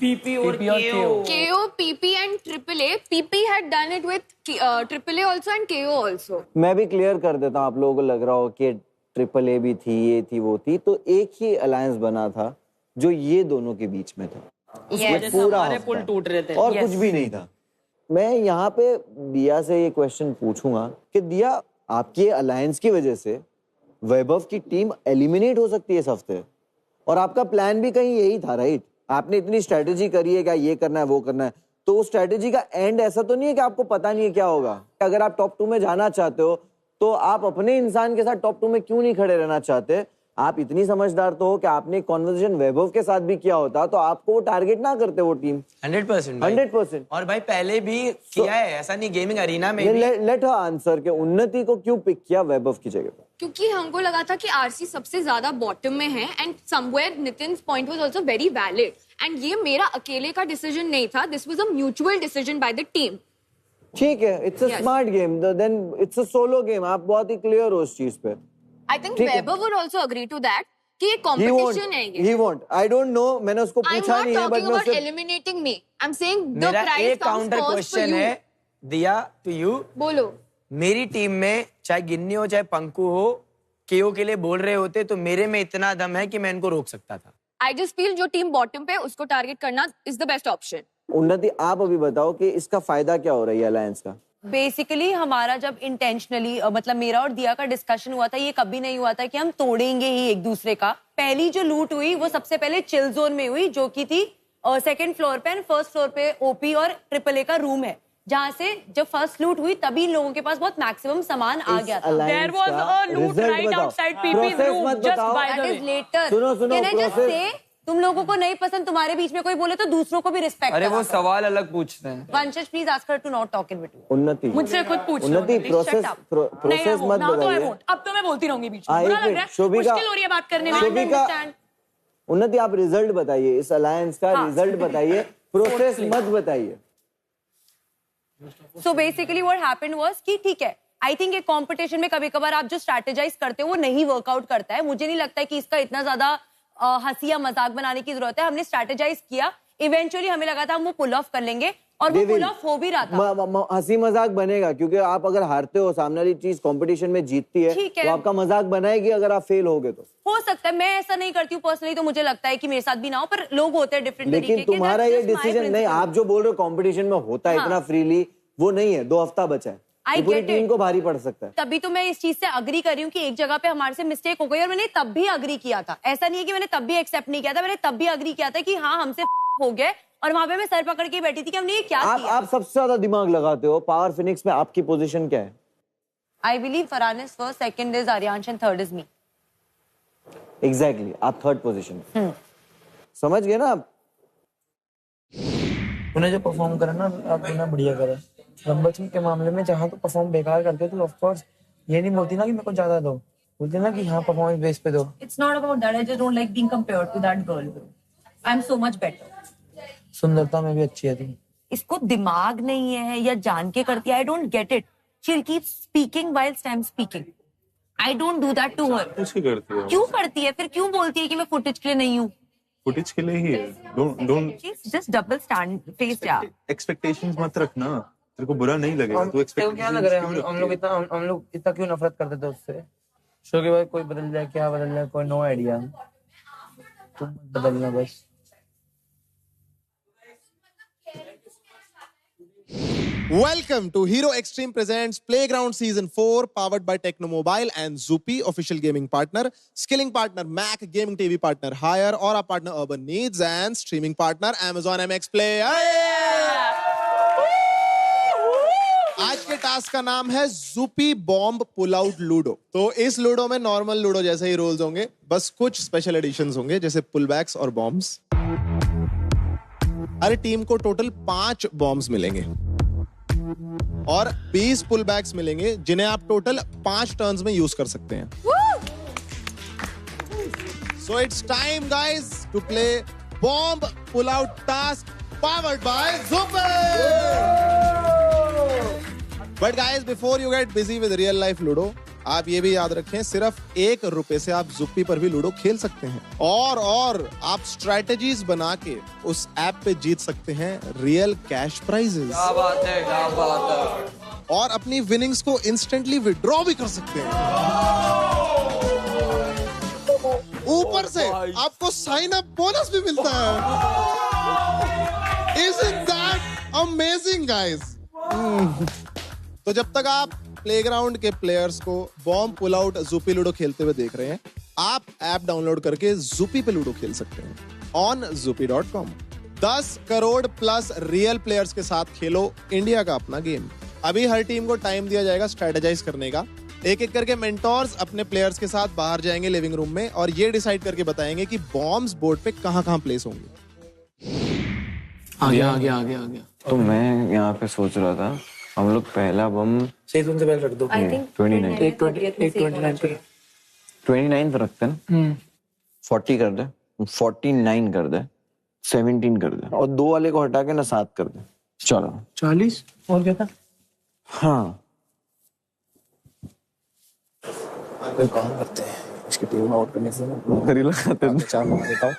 पीपी और केओ। KO, PP and AAA. PP had done it with AAA also and KO also. मैं भी क्लियर कर देता हूँ, आप लोगों को लग रहा हो कि ट्रिपल ए भी थी, ये थी, वो थी, तो एक ही अलायंस बना था जो ये दोनों के बीच में था। Yes, पूरा हमारे पुल टूट रहे थे और yes. कुछ भी नहीं था। मैं यहाँ पे दिया से ये क्वेश्चन पूछूंगा कि दिया, आपकी अलायंस की वजह से वैभव की टीम एलिमिनेट हो सकती है इस हफ्ते, और आपका प्लान भी कहीं यही था, राइट? आपने इतनी स्ट्रेटेजी करी है, क्या ये करना है वो करना है, तो उस स्ट्रेटेजी का एंड ऐसा तो नहीं है कि आपको पता नहीं है क्या होगा? अगर आप टॉप 2 में जाना चाहते हो तो आप अपने इंसान के साथ टॉप 2 में क्यों नहीं खड़े रहना चाहते? आप इतनी समझदार तो हो कि आपने कॉन्वर्सेशन वैभव के साथ भी किया होता तो आपको वो टारगेट ना करते वो टीम। 100%। 100%। और भाई पहले भी किया है, ऐसा नहीं गेमिंग अरीना में भी। लेट हर आंसर के उन्नति को क्यों पिक किया वैभव की जगह पे? क्योंकि हमको लगा था कि आरसी सबसे ज्यादा बॉटम में है and somewhere Nitin's point was also very valid and ये मेरा अकेले का डिसीजन नहीं था, this was a mutual decision by the team. ठीक है, it's a smart game, then it's a solo game. आप बहुत ही क्लियर हो उस चीज पे। I think Vaibhav would also agree to that कि ये कंपटीशन है ये। He won't. I don't know, मैंने उसको पूछा नहीं है, बट मैं उससे eliminating me. I'm saying the मेरा prize एक comes counter first for question you. है दिया टू यू। बोलो। मेरी टीम में चाहे गिन्नी हो चाहे पंकु हो, केओ के लिए बोल रहे होते तो मेरे में इतना दम है कि मैं इनको रोक सकता था। I just feel जो टीम बॉटम पे उसको टारगेट करना is the best option. उन्नति, आप अभी बताओ कि इसका फायदा क्या हो रहा है अलायंस का? बेसिकली हमारा जब इंटेंशनली मतलब मेरा और दिया का डिस्कशन हुआ था, ये कभी नहीं हुआ था कि हम तोड़ेंगे ही एक दूसरे का। पहली जो लूट हुई वो सबसे पहले चिल जोन में हुई, जो की थी 2nd फ्लोर पे एंड 1st फ्लोर पे ओपी और ट्रिपल ए का रूम है, जहाँ से जब फर्स्ट लूट हुई तभी इन लोगों के पास बहुत मैक्सिमम सामान आ गया था। There was a loot right outside PP's room, just by the way. That is later. सुनो, Can I just say, तुम लोगों को नहीं पसंद, तुम्हारे बीच में कोई बोले तो दूसरों को भी रिस्पेक्ट। अरे वो सवाल अलग पूछते हैं। Vanshaj please ask her to not talk in between. Unnati, मुझसे खुद पूछ लो। उन्नति, प्रोसेस मत बताइए। अब तो मैं बोलती रहूंगी बीच में। बुरा लग रहा है, शोभिका, मुश्किल हो रही है बात करने में। उन्नति, आप रिजल्ट बताइए, इस अलायंस का रिजल्ट बताइए, प्रोसेस मत बताइए। So basically what happened was कि ठीक है, आई थिंक एक कंपटीशन में कभी कभार आप जो स्ट्रैटेजाइज करते हो वो नहीं वर्कआउट करता है। मुझे नहीं लगता है कि इसका इतना ज्यादा हंसी या मजाक बनाने की जरूरत है। हमने स्ट्रैटेजाइज किया, इवेंचुअली हमें लगा था हम वो पुल ऑफ कर लेंगे और वो पुल ऑफ हो भी रहा था। हंसी मजाक बनेगा क्योंकि आप अगर हारते हो, सामने वाली चीज कंपटीशन में जीतती है तो आपका मजाक बनाएगी अगर आप फेल होगे तो। हो सकता है, मैं ऐसा नहीं करती हूँ पर्सनली, तो मुझे लगता है कि मेरे साथ भी ना हो, पर लोग होते हैं डिफरेंट तरीके के। लेकिन तुम्हारा ये डिसीजन नहीं, आप जो बोल रहे हो कंपटीशन में होता है इतना फ्रीली, वो नहीं है। 2 हफ्ता बचा है, पूरी टीम को भारी पड़ सकता है। तभी तो मैं इस चीज से अग्री कर रही हूँ कि एक जगह पे हमारे से मिस्टेक हो गई और मैंने तब भी अग्री किया था। ऐसा नहीं है कि मैंने तब भी एक्सेप्ट नहीं किया था, मैंने तब भी अग्री किया था कि हाँ हमसे हो गया, और वहां पे मैं सर पकड़ के बैठी थी कि हमने ये क्या किया। आप सबसे ज्यादा दिमाग लगाते हो। पावर फिनिक्स में आपकी पोजीशन क्या है? I believe Farhan is first, second is Aryansh and third is me. Exactly, आप थर्ड पोजीशन। समझ गए ना आप? उन्हें जो परफॉर्म करा ना, आप ना बढ़िया करा। नंबर 3 के मामले में जहाँ तो परफॉर्म बेकार करते तो ऑफ कोर्स ये नहीं बोलती ना कि मेरे को ज्यादा दो, बोलती ना कि हाँ परफॉर्मेंस बेस पे दो। It's not about that. I just don't like being compared to that girl. I'm so much better. सुंदरता में भी अच्छी है तुम। इसको दिमाग नहीं है या जान के करती है? I don't get it. She'll keep speaking whilst I'm speaking. I don't do that to her. कुछ ही करती है। क्यों करती है? फिर क्यों बोलती है कि मैं फुटेज के लिए नहीं हूँ? फुटेज के लिए ही है। Don't She's just double stand faced यार। expectations मत रखना, तेरे को बुरा नहीं लगेगा। तू expectations क्या लग रहा है? हम लोग इतना क्यों नफरत करते थे उससे? शो के बाद कोई बदल जाए, क्या बदल जाए, कोई नो आइडिया। तुम बदलना बस। Welcome to Hero Extreme presents Playground Season 4, powered by Technomobile and Zupi, official gaming partner, skilling partner Mac, gaming TV partner Hire, और our partner Urban Needs and streaming partner Amazon MX Play. आज के टास्क का नाम है Zupi Bomb Pull Out Ludo। तो इस लूडो में नॉर्मल लूडो जैसे ही रोल्स होंगे, बस कुछ स्पेशल एडिशंस होंगे जैसे पुल बैक्स और बॉम्ब्स। हर टीम को टोटल 5 बॉम्ब्स मिलेंगे और 20 पुल बैक्स मिलेंगे जिन्हें आप टोटल 5 टर्न्स में यूज कर सकते हैं। So it's time guys to play bomb pull out task powered by Zupi। But guys before you get busy with real life ludo, आप ये भी याद रखें सिर्फ ₹1 से आप Zupi पर भी लूडो खेल सकते हैं और आप स्ट्रेटेजीज बना के उस ऐप पे जीत सकते हैं रियल कैश प्राइजेस। क्या बात है, क्या बात है। और अपनी विनिंग्स को इंस्टेंटली विड्रॉ भी कर सकते हैं। ऊपर से आपको साइन अप बोनस भी मिलता है। Isn't that amazing guys? तो जब तक आप प्लेग्राउंड के प्लेयर्स को bomb pull out Zupi ludo खेलते हुए देख रहे हैं, आप ऐप डाउनलोड करके Zupi पे लूडो खेल सकते हैं on zupi.com। 10 crore plus real players के साथ खेलो इंडिया का अपना गेम। अभी हर टीम को टाइम दिया जाएगा स्ट्रेटेजाइज करने का। एक एक करके मेंटोर्स अपने प्लेयर्स के साथ बाहर जाएंगे लिविंग रूम में और ये डिसाइड करके बताएंगे कि बॉम्ब्स बोर्ड पे कहाँ प्लेस होंगे। आगे। तो मैं यहाँ पे सोच रहा था हम लोग पहला बम से पहले रख दो। 29 रखते हैं ना। 40 कर दे, 49 कर दे, 17 कर दे और 2 वाले को हटा के ना 7 कर दे। चलो 40 और क्या था? हाँ कोई काम करते हैं, इसकी टीम आउट करने से खरी लगाते हैं। 4 मार देता हूँ।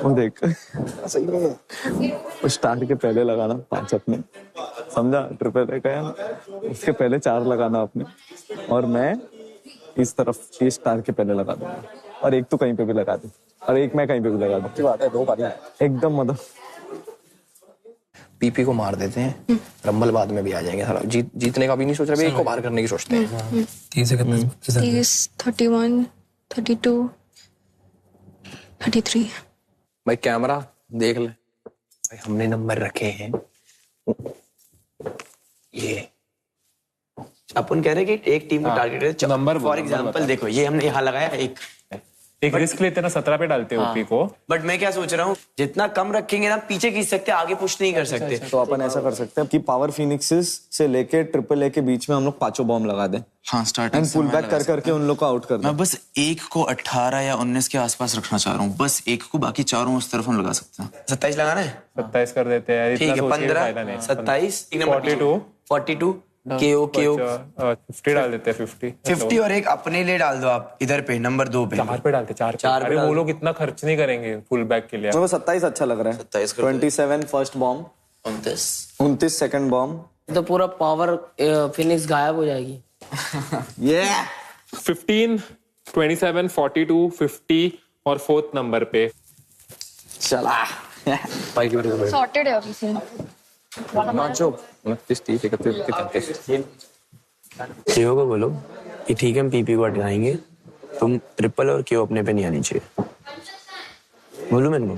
वो देख सही है। वो स्टार्ट के पहले लगाना 5 अपने, समझा? ट्रिपल गया उसके पहले 4 लगाना अपने, और मैं इस तरफ ये स्टार के पहले लगा दूंगा और एक तो कहीं पे भी लगा दे और एक मैं कहीं पे भी लगा दूं। बात है 2 बारी एकदम मतलब पीपी को मार देते हैं, रंबल बाद में भी आ जाएंगे। सारा जीतने का भी नहीं सोच रहे, एक को बाहर करने की सोचते हैं। 30 सेकंड 30, 31, 32, 33। भाई कैमरा देख ले भाई, हमने नंबर रखे हैं ये। अपन कह रहे हैं कि एक टीम को टारगेट है नंबर। फॉर एग्जांपल देखो ये हमने यहाँ लगाया एक रिस्क लेते ना 17 पे डालते हैं ओपी को। बट मैं क्या सोच रहा हूँ, जितना कम रखेंगे ना पीछे खींच सकते, आगे पुश नहीं कर सकते। तो अपन ऐसा कर सकते हैं कि पावर फिनिक्सेस से लेके AAA के बीच में हम लोग 5 बॉम्ब लगा दें। हाँ स्टार्टिंग एंड पुल बैक कर करके उन लोग को आउट कर दें। मैं बस एक को 18 या 19 के आसपास रखना चाह रहा हूँ, बस एक को, बाकी चारों उस तरफ हम लगा सकते हैं। 27 लगाना है? 27 कर देते हैं। ठीक है 15, 27, 42, केओ 50 डाल देते हैं 50 और एक अपने लिए डाल दो आप इधर पे नंबर 2 पे 4 पे डालते 4 पे। अरे वो लोग इतना खर्च नहीं करेंगे फुल बैक के लिए। मेरे को 27 अच्छा लग रहा है। 27 फर्स्ट बॉम्ब, 29 सेकंड बॉम्ब। तो पूरा पावर फिनिक्स गायब हो जाएगी। 15, 27, 42, 50 और 4th नंबर पे चला। सॉर्टेड है अभी से। नाचो 29, 30, 31, 33। केओ को बोलो कि ठीक है हम पीपी को हटाएंगे, तुम ट्रिपल और केओ अपने पे नहीं आनी चाहिए। बोलूं मैंने को?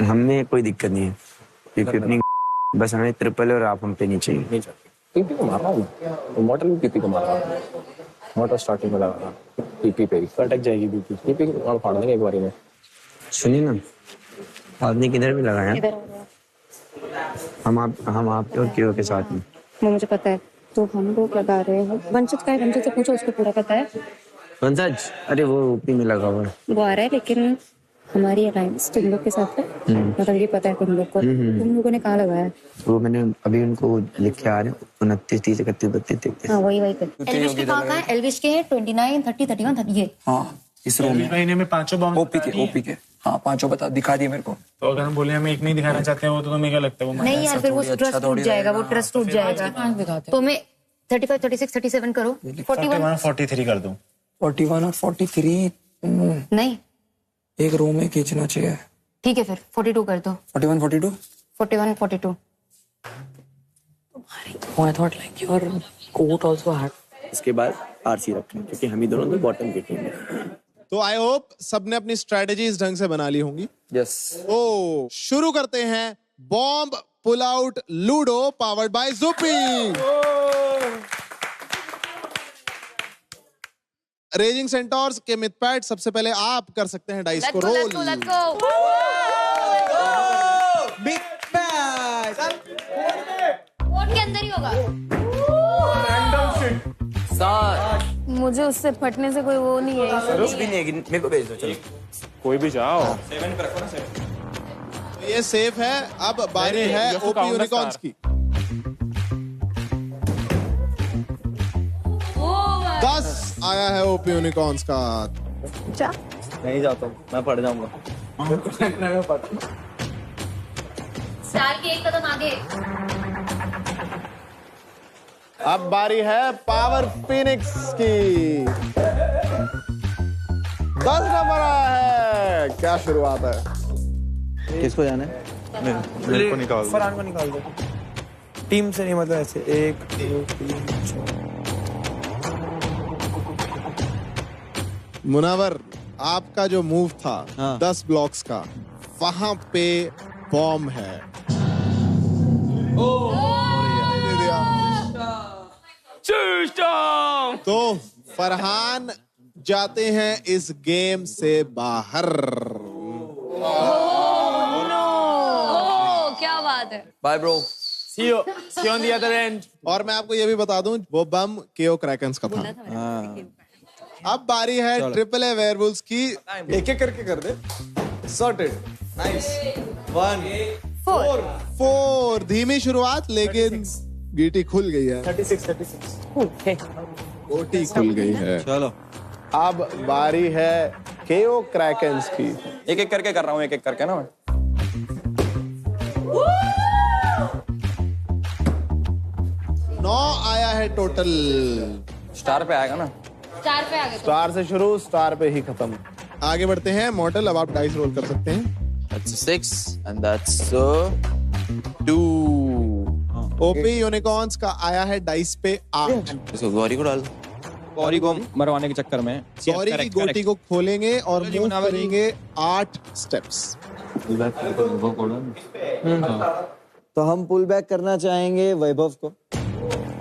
हमें कोई दिक्कत नहीं है क्योंकि अपनी बस हमें ट्रिपल और आप हम पे नहीं चाहिए। पीपी को मार रहा हूँ, मॉडल भी पीपी को मार रहा हूँ। मॉडल स्टार्टिंग में लगा रहा पीपी पे अटक जाएगी। पीपी को फाड़ देंगे एक बारी में। सुनिए ना, आपने किधर भी लगाया? हम आप और केओ के साथ में। वो मुझे पता है, तो हम लोग लगा रहे हैं। वंशित का है, वंशित से पूछो, उसको पूरा पता है। वंशज, अरे वो ऊपी में लगा हुआ है। वो आ रहा है, लेकिन हमारी अलायंस तुम लोग के साथ है। मतलब ये पता है तुम लोग को। तुम लोगों ने कहाँ लगाया? वो मैंने अभी उनको लिख के आ रहे हैं 29, 30, 31, 32। हाँ वही एल्विश के कहाँ है? एल्विश के 29, 30, 31, 30 ये। हाँ इस रूम में महीने में 5 बॉम्ब ओपी के हाँ 5 बता दिखा दिए मेरे को। तो अगर हम बोले हमें एक नहीं दिखाना चाहते हैं वो, तो तुम्हें क्या लगता है? वो नहीं यार, फिर वो ट्रस्ट टूट जाएगा, वो ट्रस्ट टूट जाएगा। तो मैं 35, 36, 37 करो। 41, 43 कर दूं। 41 और 43 नहीं, एक रो में खींचना चाहिए। ठीक है फिर 42 कर दो। 41, 42, 41, 42। I thought like your coat also had. इसके बाद आरसी रखें क्योंकि हम ही दोनों तो बॉटम की टीम है। तो आई होप सबने अपनी स्ट्रेटेजी इस ढंग से बना ली होंगी। यस। ओ शुरू करते हैं bomb pull out ludo powered by Zupee. Raging centaurs के मिथपैट, सबसे पहले आप कर सकते हैं डाइस को रोल। बोर्ड के अंदर ही होगा। मुझे उससे फटने से कोई वो नहीं है। कुछ भी नहीं है, मेरे को भेज दो चलो। कोई भी जाओ। 7 पे रखो ना 7। ये सेफ है। अब बारी है ओपी यूनिकॉर्न्स की। 10 आया है ओपी यूनिकॉर्न्स का। नहीं जाता हूँ, मैं पड़ जाऊंगा। स्टार के एक कदम आगे। अब बारी है पावर फिनिक्स की। 10 नंबर आया है। क्या शुरुआत है? किसको जाना है? मेरे को निकाल दो। फरहान को निकाल दो। टीम से नहीं, मतलब ऐसे 1, 2, 3, 4। मुनावर, आपका जो मूव था 10 ब्लॉक्स का, वहां पे बॉम्ब है। तो फरहान जाते हैं इस गेम से बाहर। क्या बात है। Bye bro. See you on the other end. और मैं आपको ये भी बता दूं, वो बम केओ क्रैकेंस का था। अब बारी है ट्रिपल ए वेयरवुल्व्स की। एक एक करके कर दे। Sorted. Nice. 1, 4। धीमी शुरुआत, लेकिन गीटी खुल गई है। 36। गोटी खुल गई है। चलो अब बारी है केओ क्रैकेंस की। एक एक करके कर रहा हूँ, एक एक करके ना मैं। 9 आया है टोटल। स्टार पे आएगा ना? स्टार पे आगे। स्टार से शुरू, स्टार पे ही खत्म। आगे बढ़ते हैं मॉडल। अब आप डाइस रोल कर सकते हैं। That's a 6 and that's a 2. OP unicorns का आया है डाइस पे 8। इसको गौरी को डाल दो। गौरी को मरवाने के चक्कर में गौरी की गोटी को खोलेंगे और मूव करेंगे 8 स्टेप्स। तो हम पुल बैक करना चाहेंगे वैभव को।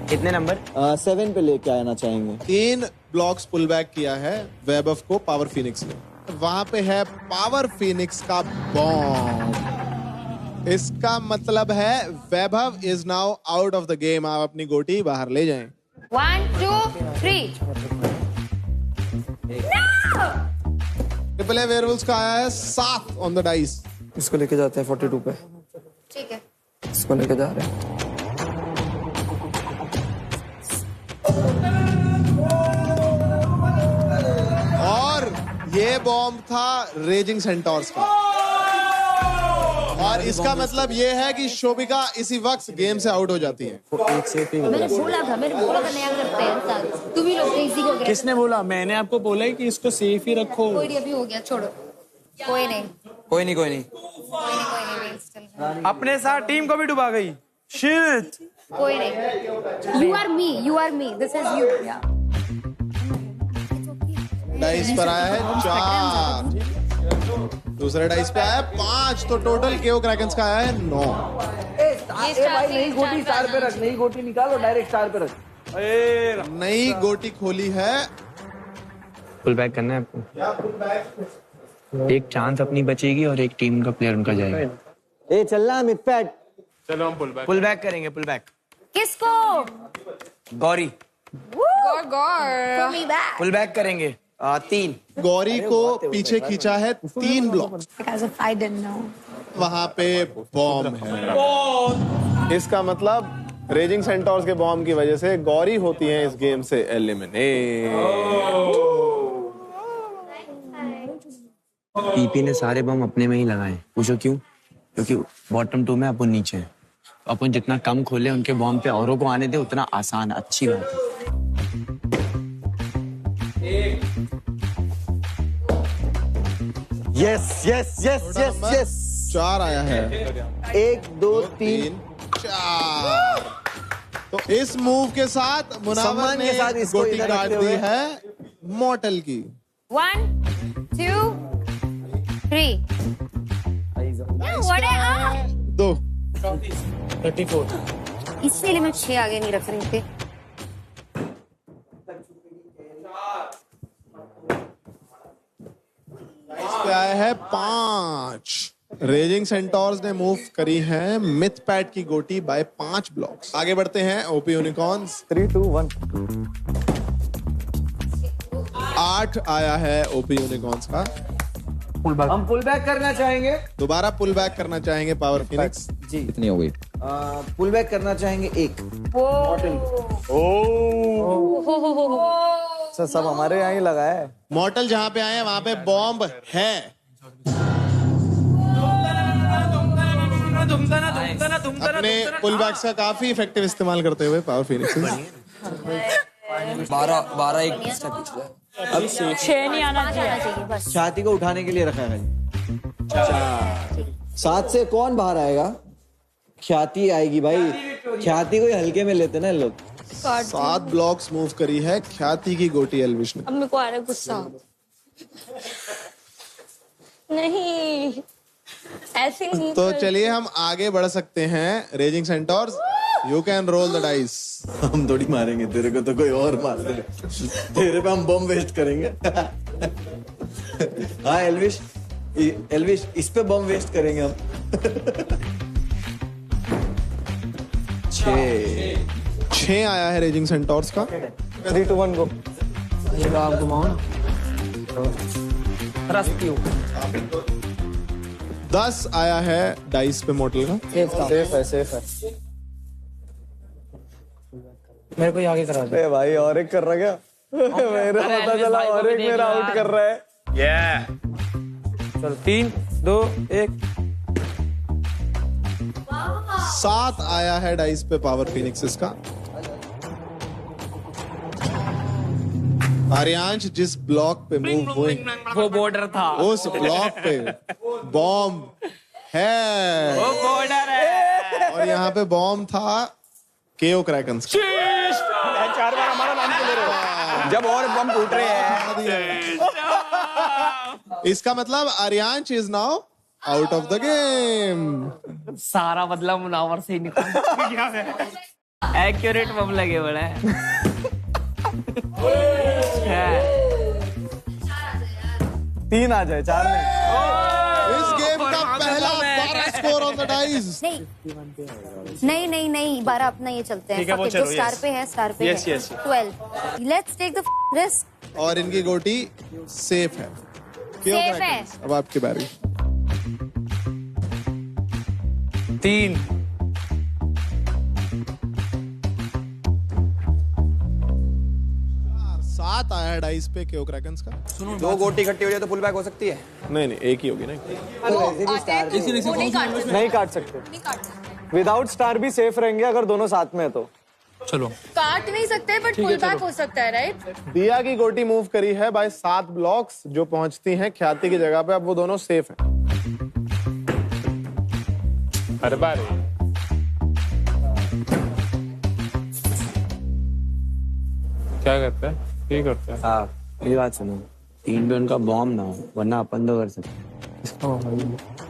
कितने नंबर? 7 पे लेके आना चाहेंगे। 3 ब्लॉक्स पुल बैक किया है वैभव को पावर फिनिक्स ने। वहां पे है पावर फिनिक्स का बॉम्ब। इसका मतलब है Vaibhav is now out of the game. आप अपनी गोटी बाहर ले जाएं। 1, 2, 3। ट्रिपल ए वेयरवुल्व्स का आया है 7 ऑन द डाइस। इसको लेके जाते हैं 42 पे। ठीक है। इसको लेके जा रहे हैं। और ये बॉम्ब था रेजिंग सेंटोर्स का, और इसका मतलब ये है कि शोभिका इसी वक्त गेम से आउट हो जाती है। मैंने बोला था नया करते हैं, तुम ही लोग इसी को गए। किसने बोला? मैंने आपको बोला है कि इसको सेफ ही रखो। कोई नहीं, अभी हो गया, छोड़ो। कोई नहीं। अपने साथ टीम को भी डुबा गई। शिट। कोई नहीं। You are me. This is you. Dice पर आया है 4, दूसरे डाइस पे आया है 5, तो टोटल केओ क्रैकन्स का आया है 9। नई गोटी स्टार पे रख, नई गोटी निकालो, डायरेक्ट स्टार पे रख। नई गोटी खोली है। पुल बैक करना है आपको। एक चांस अपनी बचेगी और एक टीम का प्लेयर उनका जाएगा। ए चलना मिथपैट। चलो हम पुल बैक करेंगे, पुल बैक। किसको? गौरी पुल बैक करेंगे। 3 गौरी को पीछे खींचा है 3 ब्लॉक। वहां पे बॉम्ब है। इसका मतलब रेजिंग सेंटोर्स के बॉम्ब की वजह से गौरी होती है इस गेम से एलिमिनेट। पीपी ने सारे बम अपने में ही लगाए। पूछो क्यों? क्योंकि बॉटम 2 में अपन नीचे हैं। अपन जितना कम खोले उनके बॉम्ब पे औरों को आने दे, उतना आसान, अच्छी बात है। यस 4 आया है। 1 2 3 4। तो इस मूव के साथ मुनावर ने गोटी काट दी है मॉर्टल की। 1 2 3। दो 34। इसीलिए मैं 6 आगे नहीं रख रही थी। इस पे आया है 5। रेजिंग सेंटोर्स ने मूव करी है मिथपैट की गोटी बाय 5 ब्लॉक्स। आगे बढ़ते हैं ओपी यूनिकॉर्न्स। 3 2 1। 8 आया है ओपी यूनिकॉर्न्स का। हम पुल बैक करना चाहेंगे। दोबारा पुल बैक करना चाहेंगे पावर फिनिक्स जी। कितनी हो गई? पुल बैक करना चाहेंगे 1। सब हमारे यहाँ ही लगा है। मॉर्टल जहाँ पे आए हैं वहां पे बॉम्ब है। अपने पुल बैक्स का काफी इफेक्टिव इस्तेमाल करते हुए पावर फिनिक्स 12 एक स्टेप पिछले। अब 6 नहीं आना चाहिए बस। छाती को उठाने के लिए रखा है। 7 से कौन बाहर आएगा? ख्याति आएगी भाई। ख्याति को ही हल्के में लेते ना लोग। 7 ब्लॉक्स मूव करी है ख्याति की गोटी एल्विश ने। अब मेरे को आ रहा है गुस्सा। नहीं, ऐसे नहीं। तो चलिए हम आगे बढ़ सकते हैं। Raging Centaurs, you can roll the dice. हम थोड़ी मारेंगे तेरे को, तो कोई और मार दे। तेरे पे हम बम वेस्ट करेंगे। हाँ एल्विश, इस पे बम वेस्ट करेंगे हम। 6 आया है रेजिंग सेंटोर्स का। 3 2 1 गो। आप घुमाओ ना। 10 आया है डाइस पे मॉर्टल का। सेफ है। मेरे को आगे करा दे। भाई और एक कर रहा क्या? मेरा पता चला और एक मेरा आउट कर रहा है। चल 3 2 1। 7 आया है डाइस पे पावर फिनिक्स का। आर्यांश जिस ब्लॉक पे मूव हुए वो बॉर्डर था। उस ब्लॉक पे बॉम्ब है। वो बॉर्डर है। और यहाँ पे बॉम्ब था केओ क्रैकन्स का। 4 बार हमारा नाम क्यों ले रहे हो? जब और बम फूट रहे हैं। इसका मतलब Aryansh is now out of the game. सारा बदला मुनावर से ही निकाल। एक्यूरेट बम लगे बड़ा है। 3 आ जाए, 4 में। इस गेम का पहला 12 स्कोर ऑन द डाइस। नहीं 12 अपना ये चलते हैं। ठीक है, वो जो चलो, स्टार पे है, स्टार पे Yes, है। yes. 12। Let's take the risk. और इनकी गोटी सेफ है। केओ सेफ है। क्रैकन्स, अब आपकी बारी। 3 7 आया है डाइस पे केओ क्रैकन्स का। दो गोटी इकट्ठी हो जाए तो पुल बैक हो सकती है? नहीं नहीं, एक ही होगी ना। नहीं काट सकते, विदाउट स्टार भी सेफ रहेंगे अगर दोनों साथ में है तो। चलो काट नहीं सकते बट पुल बैक हो सकता है, राइट? दिया की गोटी मूव करी है बाय 7 ब्लॉक्स जो पहुंचती हैं ख्याति की जगह पे। अब वो दोनों सेफ हैं। हर बार क्या करता है? क्या करता है? हाँ, मेरी बात सुनो, टीम पे उनका बॉम्ब ना हो, वरना अपन तो कर सकते हैं।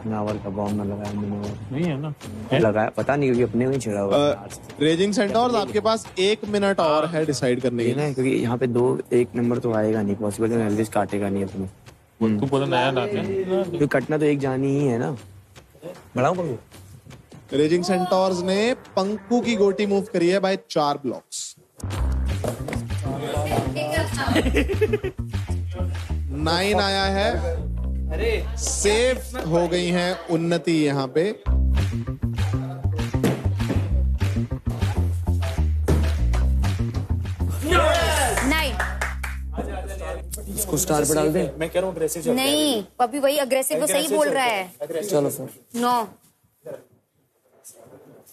नावर का बॉम्ब ना लगाया नहीं है ना, लगाया पता नहीं क्योंकि अपने में ही छिड़ा हुआ। रेजिंग सेंटोर्स आपके पास 1 मिनट और है डिसाइड करने के लिए, क्योंकि यहाँ पे 1 नंबर तो आएगा नहीं, पॉसिबल है एल्विस काटेगा नहीं अपने। तू बोला नया ना तो कटना तो एक जानी ही है ना। बढ़ाऊं पंकु? रेजिंग सेंटोर्स ने पंकु की गोटी मूव करी है बाय 4 ब्लॉक्स। 9 आया है, सेफ हो गई हैं उन्नति यहाँ पे। इसको स्टार पे डाल दे। मैं कह रहा हूँ अग्रेसिव। नहीं पपी वही अग्रेसिव, वो सही बोल रहा है। चलो सर 9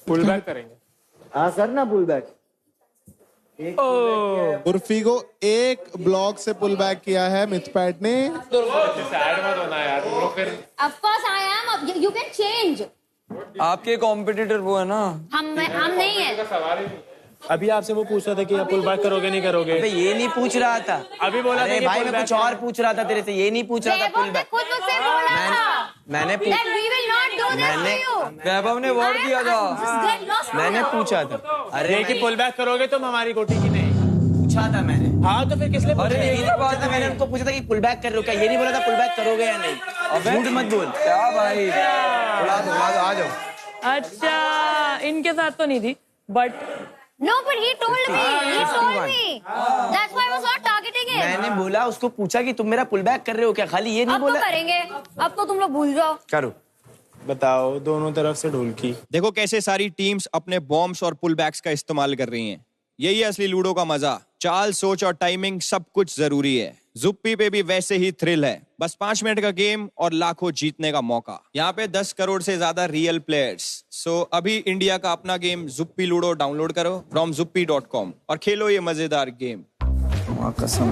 पुल बैक करेंगे। हाँ करना पुल बैक। उर्फी को 1 ब्लॉक से पुल बैक किया है मिथपैट ने। सैड मत होना यार तुम लोग फिर। Of course I am. You can change. आपके कॉम्पिटिटर वो है ना, हम नहीं है। अभी आपसे वो पूछ रहा था कि आप पुल बैक करोगे नहीं करोगे? अबे ये नहीं पूछ रहा था, अभी बोला था कि भाई मैं कुछ और पूछ रहा था तेरे से, ये नहीं पूछ रहा था पुल बैक। खुद मुझसे बोला था मैंने that we will not do this to you. वैभव ने वर्ड दिया था। Just get lost मैंने now. पूछा था। अरे कि पुल बैक करोगे तुम हमारी गोटी की नहीं? पूछा था मैंने। हाँ तो फिर किस लिए? अरे यही बात है, मैंने उनको पूछा था कि पुल बैक कर रहे हो क्या, ये नहीं बोला था पुल बैक करोगे या नहीं। झूठ मत बोल। क्या भाई, बुला दो आ जाओ। अच्छा इनके साथ तो नहीं थी but No, but he told me. He told me. That's why I was not targeting him. मैंने बोला, उसको पूछा कि तुम मेरा पुल बैक कर रहे हो क्या, खाली ये नहीं अब बोला। तो करेंगे, अब तो तुम लोग भूल जाओ। करो। बताओ दोनों तरफ से ढोलकी। देखो कैसे सारी टीम्स अपने बॉम्ब्स और पुल बैक्स का इस्तेमाल कर रही हैं। यही है असली लूडो का मजा। चाल, सोच और टाइमिंग सब कुछ जरूरी है। जुप्पी पे भी वैसे ही थ्रिल है। बस 5 मिनट का गेम और लाखों जीतने का मौका। यहाँ पे 10 करोड़ से ज्यादा रियल प्लेयर्स। सो अभी इंडिया का अपना गेम जुप्पी लूडो डाउनलोड करो from zuppy.com और खेलो ये मजेदार गेम। कसम।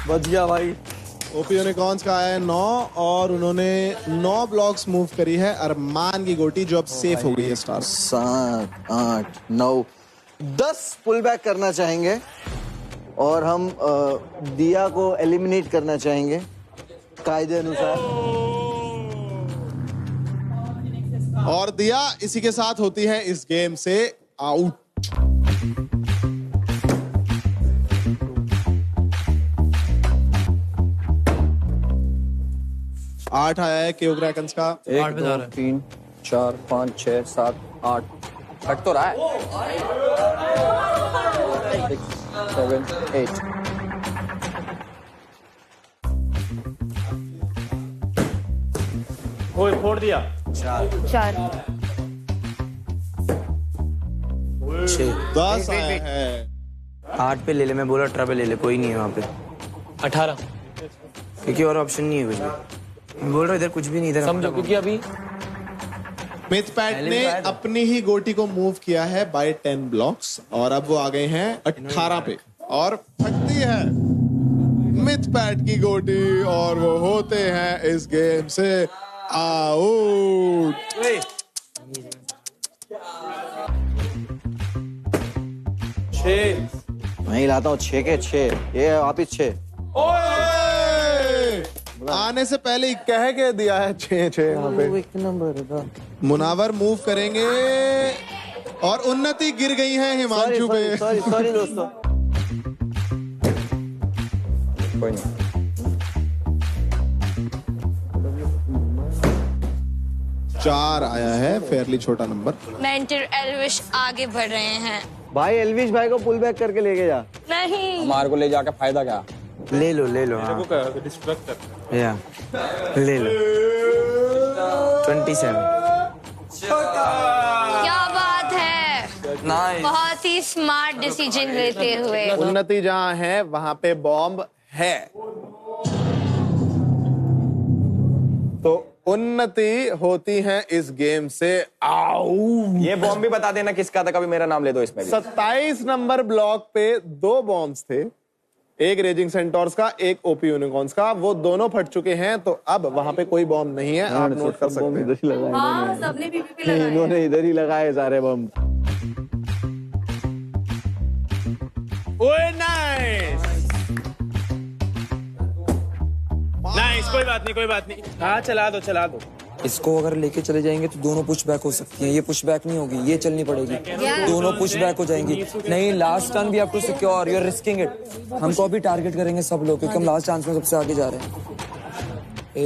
बच गया भाई। ओपी यूनिकॉर्न्स का आया है 9 और उन्होंने 9 ब्लॉक्स मूव करी है। अरमान की गोटी जो अब सेफ हो गई है स्टार। 7 8 9 10 पुल बैक करना चाहेंगे और हम दिया को एलिमिनेट करना चाहेंगे कायदे अनुसार। और दिया इसी के साथ होती है इस गेम से आउट। आठ आया है केओ क्रैकन्स का। 1 2 3 4 5 6 7 8 कट तो रहा है। 6 7 8 फोड़ दिया। 4 10 आया है। 8 पे ले ले, मैं बोला 18 पे ले ले, कोई नहीं है वहाँ पे। 18 क्योंकि और ऑप्शन नहीं है कुछ भी। मैं बोल रहा हूँ इधर कुछ भी नहीं, इधर समझो क्योंकि अभी मिथपैट ने अपनी ही गोटी को मूव किया है बाय 10 ब्लॉक्स और अब वो आ गए हैं 18 पे और फटती है मिथपैट की गोटी और वो होते हैं इस गेम से आउट। मैं हिलाता हूँ 6 के 6, ये वापिस 6। आने से पहले ही कह के दिया है 6-6 यहाँ पे। एक नंबर था। मुनावर मूव करेंगे और उन्नति गिर गई है हिमांशु पे। सॉरी दोस्तों। कोई नहीं। चार आया है, फेयरली छोटा नंबर। मेंटर एल्विश आगे बढ़ रहे हैं। भाई एल्विश भाई को पुल बैक करके लेके जा। नहीं हमारे को ले जाके फायदा क्या? ले लो हाँ। या ले लो 27। क्या बात है। स्मार्ट डिसीजन लेते हुए। उन्नति जहाँ है वहां पे बॉम्ब है, तो उन्नति होती है इस गेम से आउट। ये बॉम्ब भी बता देना किसका था, कभी मेरा नाम ले दो इसमें। 27 नंबर ब्लॉक पे 2 बॉम्ब्स थे, एक रेजिंग सेंटोर्स का, एक ओपी यूनिकॉर्न्स का, वो दोनों फट चुके हैं। तो अब वहां पे कोई बॉम्ब नहीं है, आप नोट कर सकते हैं। इधर ही लगाए इन्होंने, इधर ही लगाए सारे बम। ओए नाइस नाइस, कोई बात नहीं कोई बात नहीं। हाँ चला दो चला दो। इसको अगर लेके चले जाएंगे तो दोनों पुश बैक हो सकती हैं। ये पुश बैक नहीं होगी, ये चलनी पड़ेगी। दोनों पुश बैक हो जाएंगी। नहीं, लास्ट टर्न भी आपको secure, you are risking it. हम तो अभी टारगेट करेंगे सब लोग, क्योंकि हम लास्ट चांस में सबसे आगे जा रहे हैं।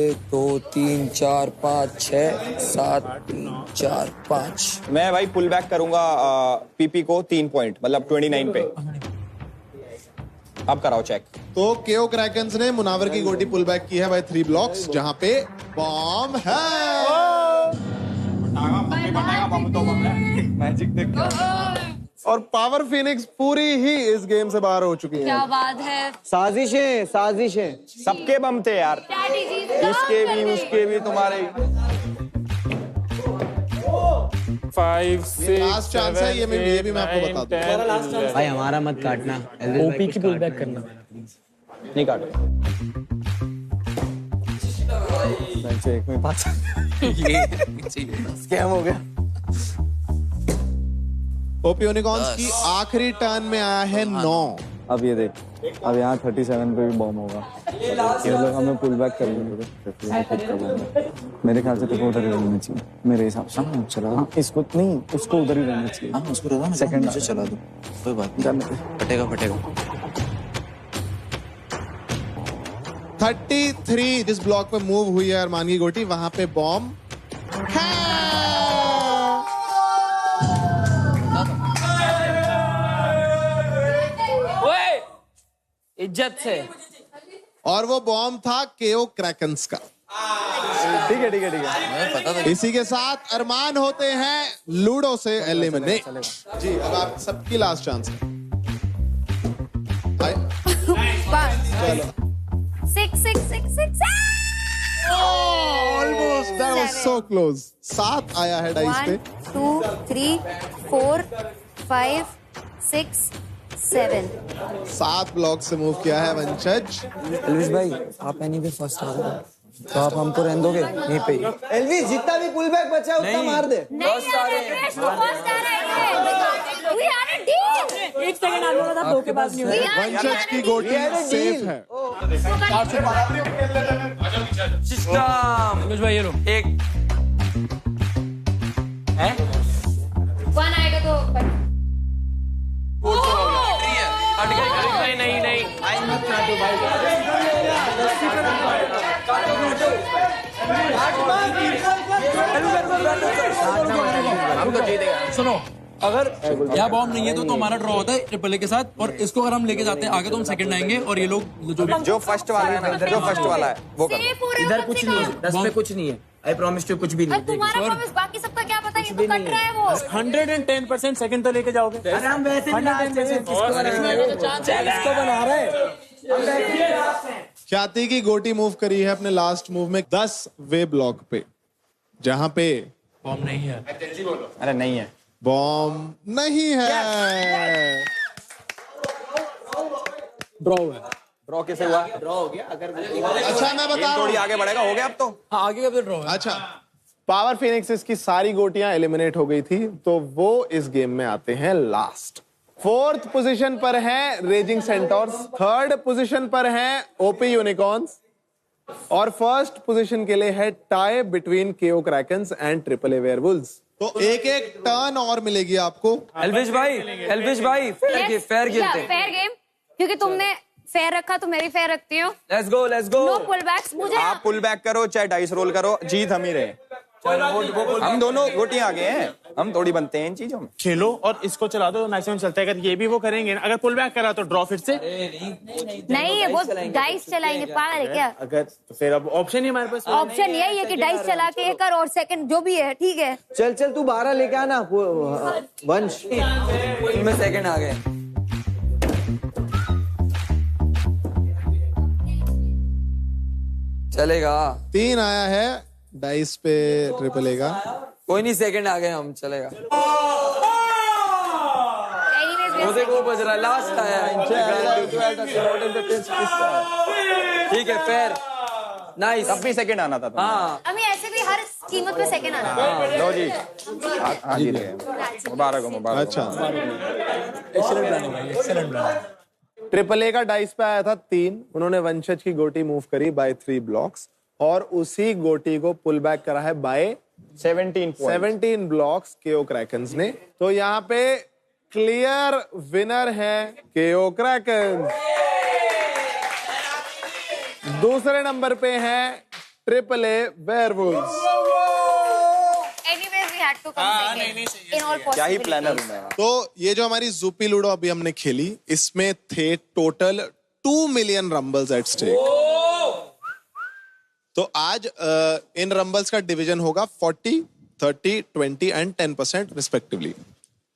1 2 3 4 5 6 7 3 4 5। मैं भाई पुल बैक करूंगा पीपी को 3 पॉइंट, मतलब 29 पे। अब कराओ चेक। तो केओ क्रैकन्स ने मुनावर की गोटी पुल बैक की है बाय 3 ब्लॉक्स, जहां पे बॉम्ब है। मैजिक देख और पावर फिनिक्स पूरी ही इस गेम से बाहर हो चुकी है। क्या बात है। साजिशें साजिशें, सबके बम थे यार, इसके भी उसके भी तुम्हारे। 5 6 लास्ट चांस है ये भी मैं आपको बता दूं। भाई हमारा मत काटना, ओपी की पुल बैक करना। नहीं काटो। एक में 5 स्कैम हो गया। ओपी यूनिकॉर्न्स की आखिरी टर्न में आया है 9। अब ये देख, अब यहाँ 37 पे भी बॉम्ब होगा, ये लोग हमें पुल बैक कर लेंगे। मेरे ख्याल से तो उधर ही रहना चाहिए, मेरे हिसाब से। चला इसको नहीं, उसको उधर ही रहना चाहिए। हाँ उसको रहना, सेकंड से चला दो, कोई बात नहीं, फटेगा फटेगा। 33 जिस ब्लॉक पे मूव हुई है अरमान की गोटी, वहां पे बॉम्ब है। इज्जत से। और वो बॉम्ब था केओ क्रैकन्स का। ठीक है ठीक है ठीक है, पता था। इसी के साथ अरमान होते हैं लूडो से एलिमिनेट। जी अब आप सबकी लास्ट चांस है। चलो 6 6 6 6। Almost, that was so close. 7 आया है डाइस पे। 1 2 3 4 5 6 7। 7 ब्लॉक से मूव किया है वंशज। एल्विस भाई, आप एनीवे फर्स्ट आ रहे हो, तो आप हमको रहने दोगे यहीं पे ही? एल्विस जितना भी पुल बैक बचा उतना मार दे। नहीं यार, एल्विस को फर्स्ट आ रहा है। We are a team. 1 second आने वाला था, 2 के बाद नहीं हुआ। वंशज की गोटी सेफ है। सिस्टम अनुज भाई ये लो। एक है, 1 आएगा तो नहीं नहीं सुनो, अगर यहाँ बॉम्ब नहीं है तो हमारा ड्रॉ होता है ट्रिपल ए के साथ, और इसको अगर हम लेके जाते हैं आगे तो हम सेकंड आएंगे, और ये लोग जो फर्स्ट वाला है ना, जो फर्स्ट वाला है वो करो। इधर कुछ नहीं है, 10 में कुछ नहीं है। आई प्रॉमिस टू, कुछ भी नहीं। तुम्हारा प्रॉमिस, बाकी सबका क्या पता, ये तो कट रहा है वो। 110% सेकंड तो लेके जाओगे। अरे हम वैसे ही 110% किसको बना रहे हैं? ख्याति की गोटी मूव करी है अपने लास्ट मूव में 10 वे ब्लॉक पे, जहां पे बॉम्ब नहीं है। अरे नहीं है, बॉम्ब नहीं है। ड्रॉ है। ड्रॉ कैसे हुआ? ड्रॉ हो गया। अगर अच्छा मैं बता रहा थोड़ी हूँ। आगे बढ़ेगा, हो गया अब तो। हाँ आगे का ड्रॉ है। अच्छा पावर फिनिक्स की सारी गोटियां एलिमिनेट हो गई थी, तो वो इस गेम में आते हैं लास्ट। 4th पोजीशन पर है रेजिंग सेंटोर्स, 3rd पोजीशन पर है ओपी यूनिकॉर्न्स, और 1st पोजीशन के लिए है टाई बिटवीन केओ क्रैकन्स एंड ट्रिपल ए वेयरवुल्व्स। तो एक एक टर्न और मिलेगी आपको। एल्विस भाई फेयर खेलते हैं। फेयर गेम, क्योंकि तुमने फेयर रखा तो मैं भी फेयर रखती हूँ। Let's go no pull backs. मुझे आप पुल बैक करो चाहे डाइस रोल करो, जीत हम ही रहे। हम दोनों गोटियां आगे हैं। हम थोड़ी बनते हैं इन चीजों में। खेलो और इसको चला दो तो मैक्सिमम चलता है। अगर ये भी वो करेंगे, अगर पुल बैक करा तो ड्रॉ फिर से नहीं, वो डाइस चलाएंगे, पागल है क्या? अगर तो फिर अब ऑप्शन ही हमारे पास ऑप्शन यही है कि डाइस चला के एक और सेकंड जो भी है, ठीक है। चल तू 12 लेके आना वंश। इनमें सेकंड आ गए। चलेगा। 3 आया है डाइस पे ट्रिपल ए का। कोई नहीं, सेकंड आ गए हम, चलेगा। मुझे को बज रहा, लास्ट आया। ठीक है, फेयर, नाइस। अपनी सेकंड आना था। हाँ, हमें ऐसे भी हर कीमत पे सेकंड आना है। लो जी, मुबारक हो, मुबारक। अच्छा, एक्सीलेंट प्लान है, एक्सीलेंट प्लान। ट्रिपल ए का डाइस पे आया था 3, उन्होंने वंशज की गोटी मूव करी बाय 3 ब्लॉक्स और उसी गोटी को पुल बैक करा है बाय 17 ब्लॉक्स केओ क्रैकन्स ने। तो यहाँ पे क्लियर विनर है केओ क्रैकन्स। दूसरे नंबर पे है ट्रिपल ए वेयरवुल्व्स। क्या ही प्लानर हूं मैं। तो ये जो हमारी ज़ूपी लूडो अभी हमने खेली, इसमें थे total 2 million rumbles at stake. तो आज इन रंबल्स का डिवीजन होगा 40, 30, 20 एंड 10% रिस्पेक्टिवली।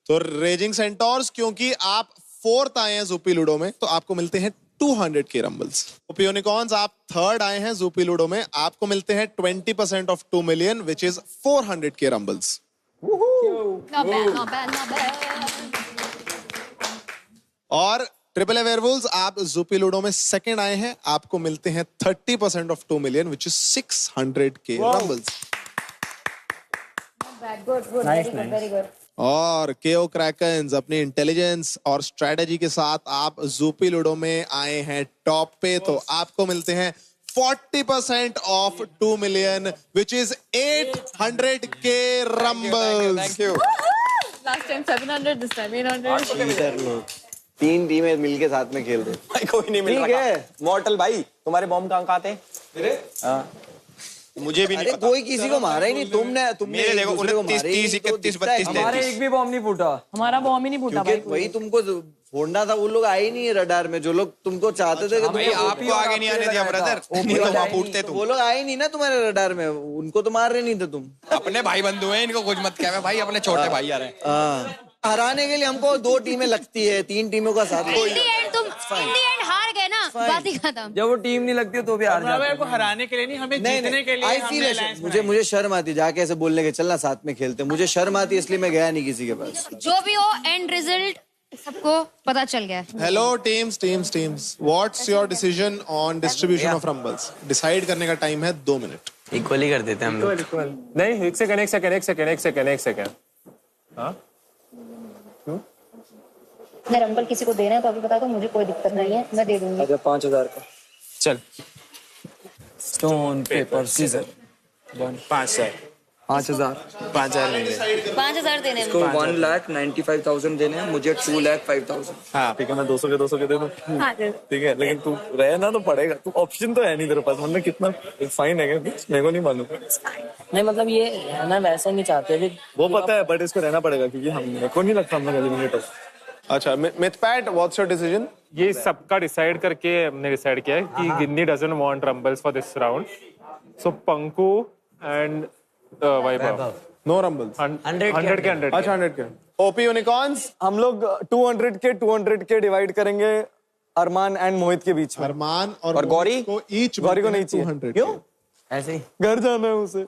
तो रेजिंग सेंटोर्स, क्योंकि आप 4th आए हैं ज़ूपी लूडो में, तो आपको मिलते हैं 200k रंबल्स। यूनिकॉर्न्स, आप 3rd आए हैं ज़ूपी लूडो में, आपको मिलते हैं 20% of 2 million which is 400k rumbles. Not bad, not bad, not bad. और ट्रिपल ए वेयरवुल्व्स, आप ज़ूपी लूडो में 2nd आए हैं, आपको मिलते हैं 30% of 2 million which is 600k rumbles. Good, very good, very good. और केओ क्रैकन्स अपनी इंटेलिजेंस और स्ट्रेटेजी के साथ आप ज़ूपी लूडो में आए हैं टॉप पे, तो आपको मिलते हैं 40% of 2 million which is 800k rumbles. Thank you. Last time 700, this time 800. 3 टीमें मिलके साथ में खेल रहे। भाई कोई नहीं मिल रहा है। मॉर्टल भाई, तुम्हारे बॉम्ब कहाँ थे? मुझे भी नहीं पता। कोई किसी को मारा ही नहीं। तुमने मेरे देखो 29, 30, 31, 32, हमारे एक भी बॉम्ब नहीं फूटा। हमारा बॉम्ब ही नहीं फूटा भाई। वही तुमको फोड़ना था, वो लोग आए ही नहीं है रडार में, जो लोग तुमको चाहते थे कि भाई आपको आगे नहीं आने दिया ब्रदर, नहीं तो वहाँ फूटते तुम। वो लोग आए नहीं ना तुम्हारे रडार में, उनको तो मार रहे नहीं थे तुम। अपने भाई बंधु हैं, इनको कुछ मत कह भाई, अपने छोटे भाई आ रहे हैं। हराने के लिए हमको 2 टीमें लगती है, 3 टीमों का साथ। तुम हार गए ना, बात ही खत्म। जब वो टीम नहीं लगती तो भी हार जाते हैं। को हराने के लिए नहीं, हमें जीतने के लिए। मुझे शर्म आती जाके ऐसे बोलने के, चलना साथ में खेलते। मुझे शर्म आती, इसलिए मैं गया नहीं किसी के पास। जो भी हो, एंड रिजल्ट सबको पता चल गया। Hello teams, what's your decision on distribution of rumbles? Decide करने का टाइम है 2 मिनट। इक्वली कर देते हैं हम लोग। नहीं, एक सेकंड। हाँ, मैं रंबल किसी को देना है तो अभी बता दो, मुझे कोई दिक्कत नहीं है, मैं दे दूंगी। अच्छा 5000 का। चल, स्टोन पेपर सीजर 5,000 5,000 देने हैं। इसको 1,95,000 देने हैं, मुझे 2,05,000। हाँ ठीक है, मैं 200 के दे दूं। ठीक है, लेकिन तू रहना तो पड़ेगा, तू ऑप्शन तो है नहीं तेरे पास। मतलब कितना फाइन है क्या? मेरे को नहीं मालूम। नहीं मतलब ये रहना वैसा नहीं चाहते भी, वो पता है, बट इसको रहना पड़ेगा क्योंकि हम, मेरे को नहीं लगता हम लोग एलिमिनेट हो। अच्छा मिथपैट, व्हाट्स योर डिसीजन? ये सबका डिसाइड करके हमने डिसाइड किया है कि Ginni doesn't want rumbles for this round, so Panku and Vaibhav no rumbles. 100 के 100। अच्छा 100 के। ओपी यूनिकॉर्न्स, हम लोग 200 के डिवाइड करेंगे अरमान एंड मोहित के बीच में। अरमान और गौरी को ईच गौरी को नहीं चाहिए। 200। क्यों? ऐसे ही घर जाना है उसे।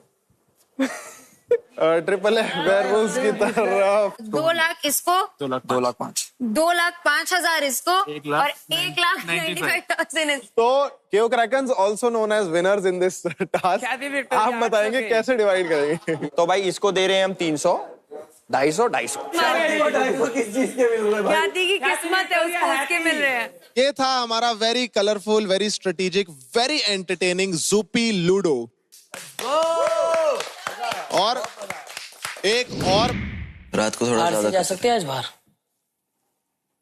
ट्रिपल ए वेयरवुल्व्स की तरफ 2 लाख इसको, 2,05,000 इसको और 1,95,000 इसको। तो KO krakens also known as winners in this task. आप बताएंगे कैसे डिवाइड करेंगे? तो भाई इसको दे रहे हैं हम 300, 250। किस चीज के मिल रहे? ख्याति की किस्मत है, उसको उसके मिल रहे हैं। ये था हमारा very colourful, very strategic, very entertaining Zupee ludo. और एक और रात को थोड़ा ज्यादा जा सकते हैं आज बाहर,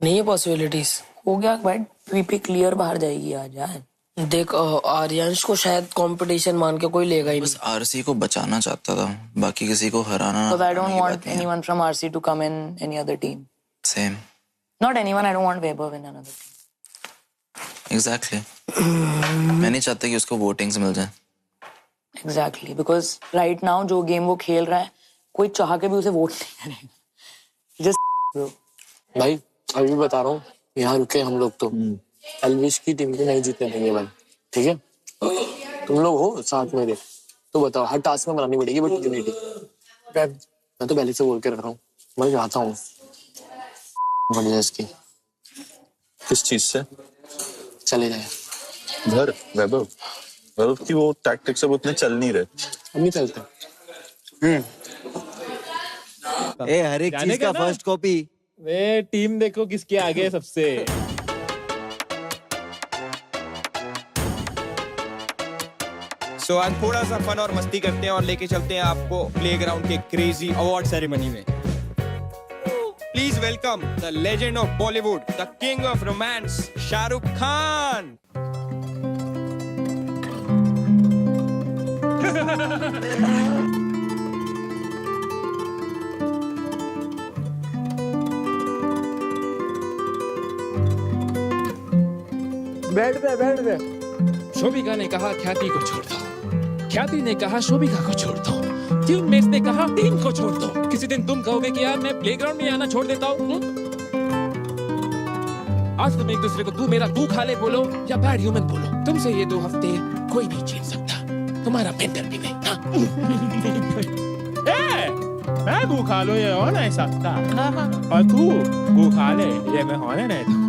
नहीं है पॉसिबिलिटीज। हो गया भाई, ट्रिप क्लियर बाहर जाएगी आज यार। देख आर्यांश को शायद कंपटीशन मान के कोई लेगा ही नहीं। बस आरसी को बचाना चाहता था, बाकी किसी को हराना। Because I don't want anyone from RC to come in any other team. Same. Not anyone. I don't want Vaibhav in another team. Exactly. मैं नहीं चाहता कि उसको वोटिंग्स मिल जाए। Exactly. Because right now जो गेम वो खेल रहा है, कोई चाह के भी उसे वोट नहीं करेगा। Just भाई अभी बता रहा हूँ, यहाँ रुके हम लोग तो एलविश की टीम को नहीं जीतने देंगे भाई, ठीक है? तुम लोग हो साथ में, देख तो बताओ, हर टास्क में बनानी पड़ेगी बट यूनिटी। मैं तो पहले से बोल के रख रहा हूँ, मैं चाहता हूँ बढ़िया इसकी। किस चीज से? चले जाए घर। वैभव की वो टैक्टिक्स अब उतने चल नहीं रहे। हम ही चलते। हर एक चीज का फर्स्ट कॉपी। वे टीम देखो किसके आगे है सबसे। सो आज थोड़ा सा फन और मस्ती करते हैं और लेके चलते हैं आपको प्लेग्राउंड के क्रेजी अवार्ड सेरेमनी में। Please welcome the legend of Bollywood, the king of romance, Shahrukh Khan. बैठ दे। शोभिका ने कहा ख्याति को छोड़ दो, ख्याति ने कहा शोभिका को छोड़ दो, टीममेट्स ने कहा टीम को छोड़ दो। किसी दिन तुम कहोगे कि यार मैं प्लेग्राउंड में आना छोड़ देता हूँ। आज तुम एक दूसरे को तू मेरा तू खा ले बोलो या बैड ह्यूमन बोलो, तुमसे ये 2 हफ्ते कोई नहीं छीन सकता, तुम्हारा पेंटर भी नहीं। मैं तू खा लो ये हो नहीं सकता, और तू खा ले ये मैं होने नहीं था।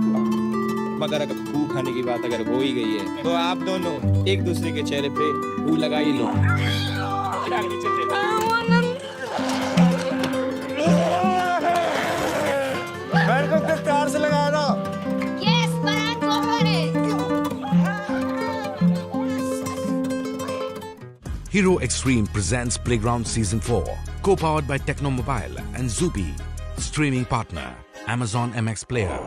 मगर अगर भू खाने की बात अगर हो ही गई है तो आप दोनों एक दूसरे के चेहरे पे भू लगा ही लो। मेरे को किस प्यार से लगा रहा। Yes, Farhan, go for it. Hero Extreme presents Playground Season 4, co-powered by Techno Mobile and Zubi, streaming partner Amazon MX Player.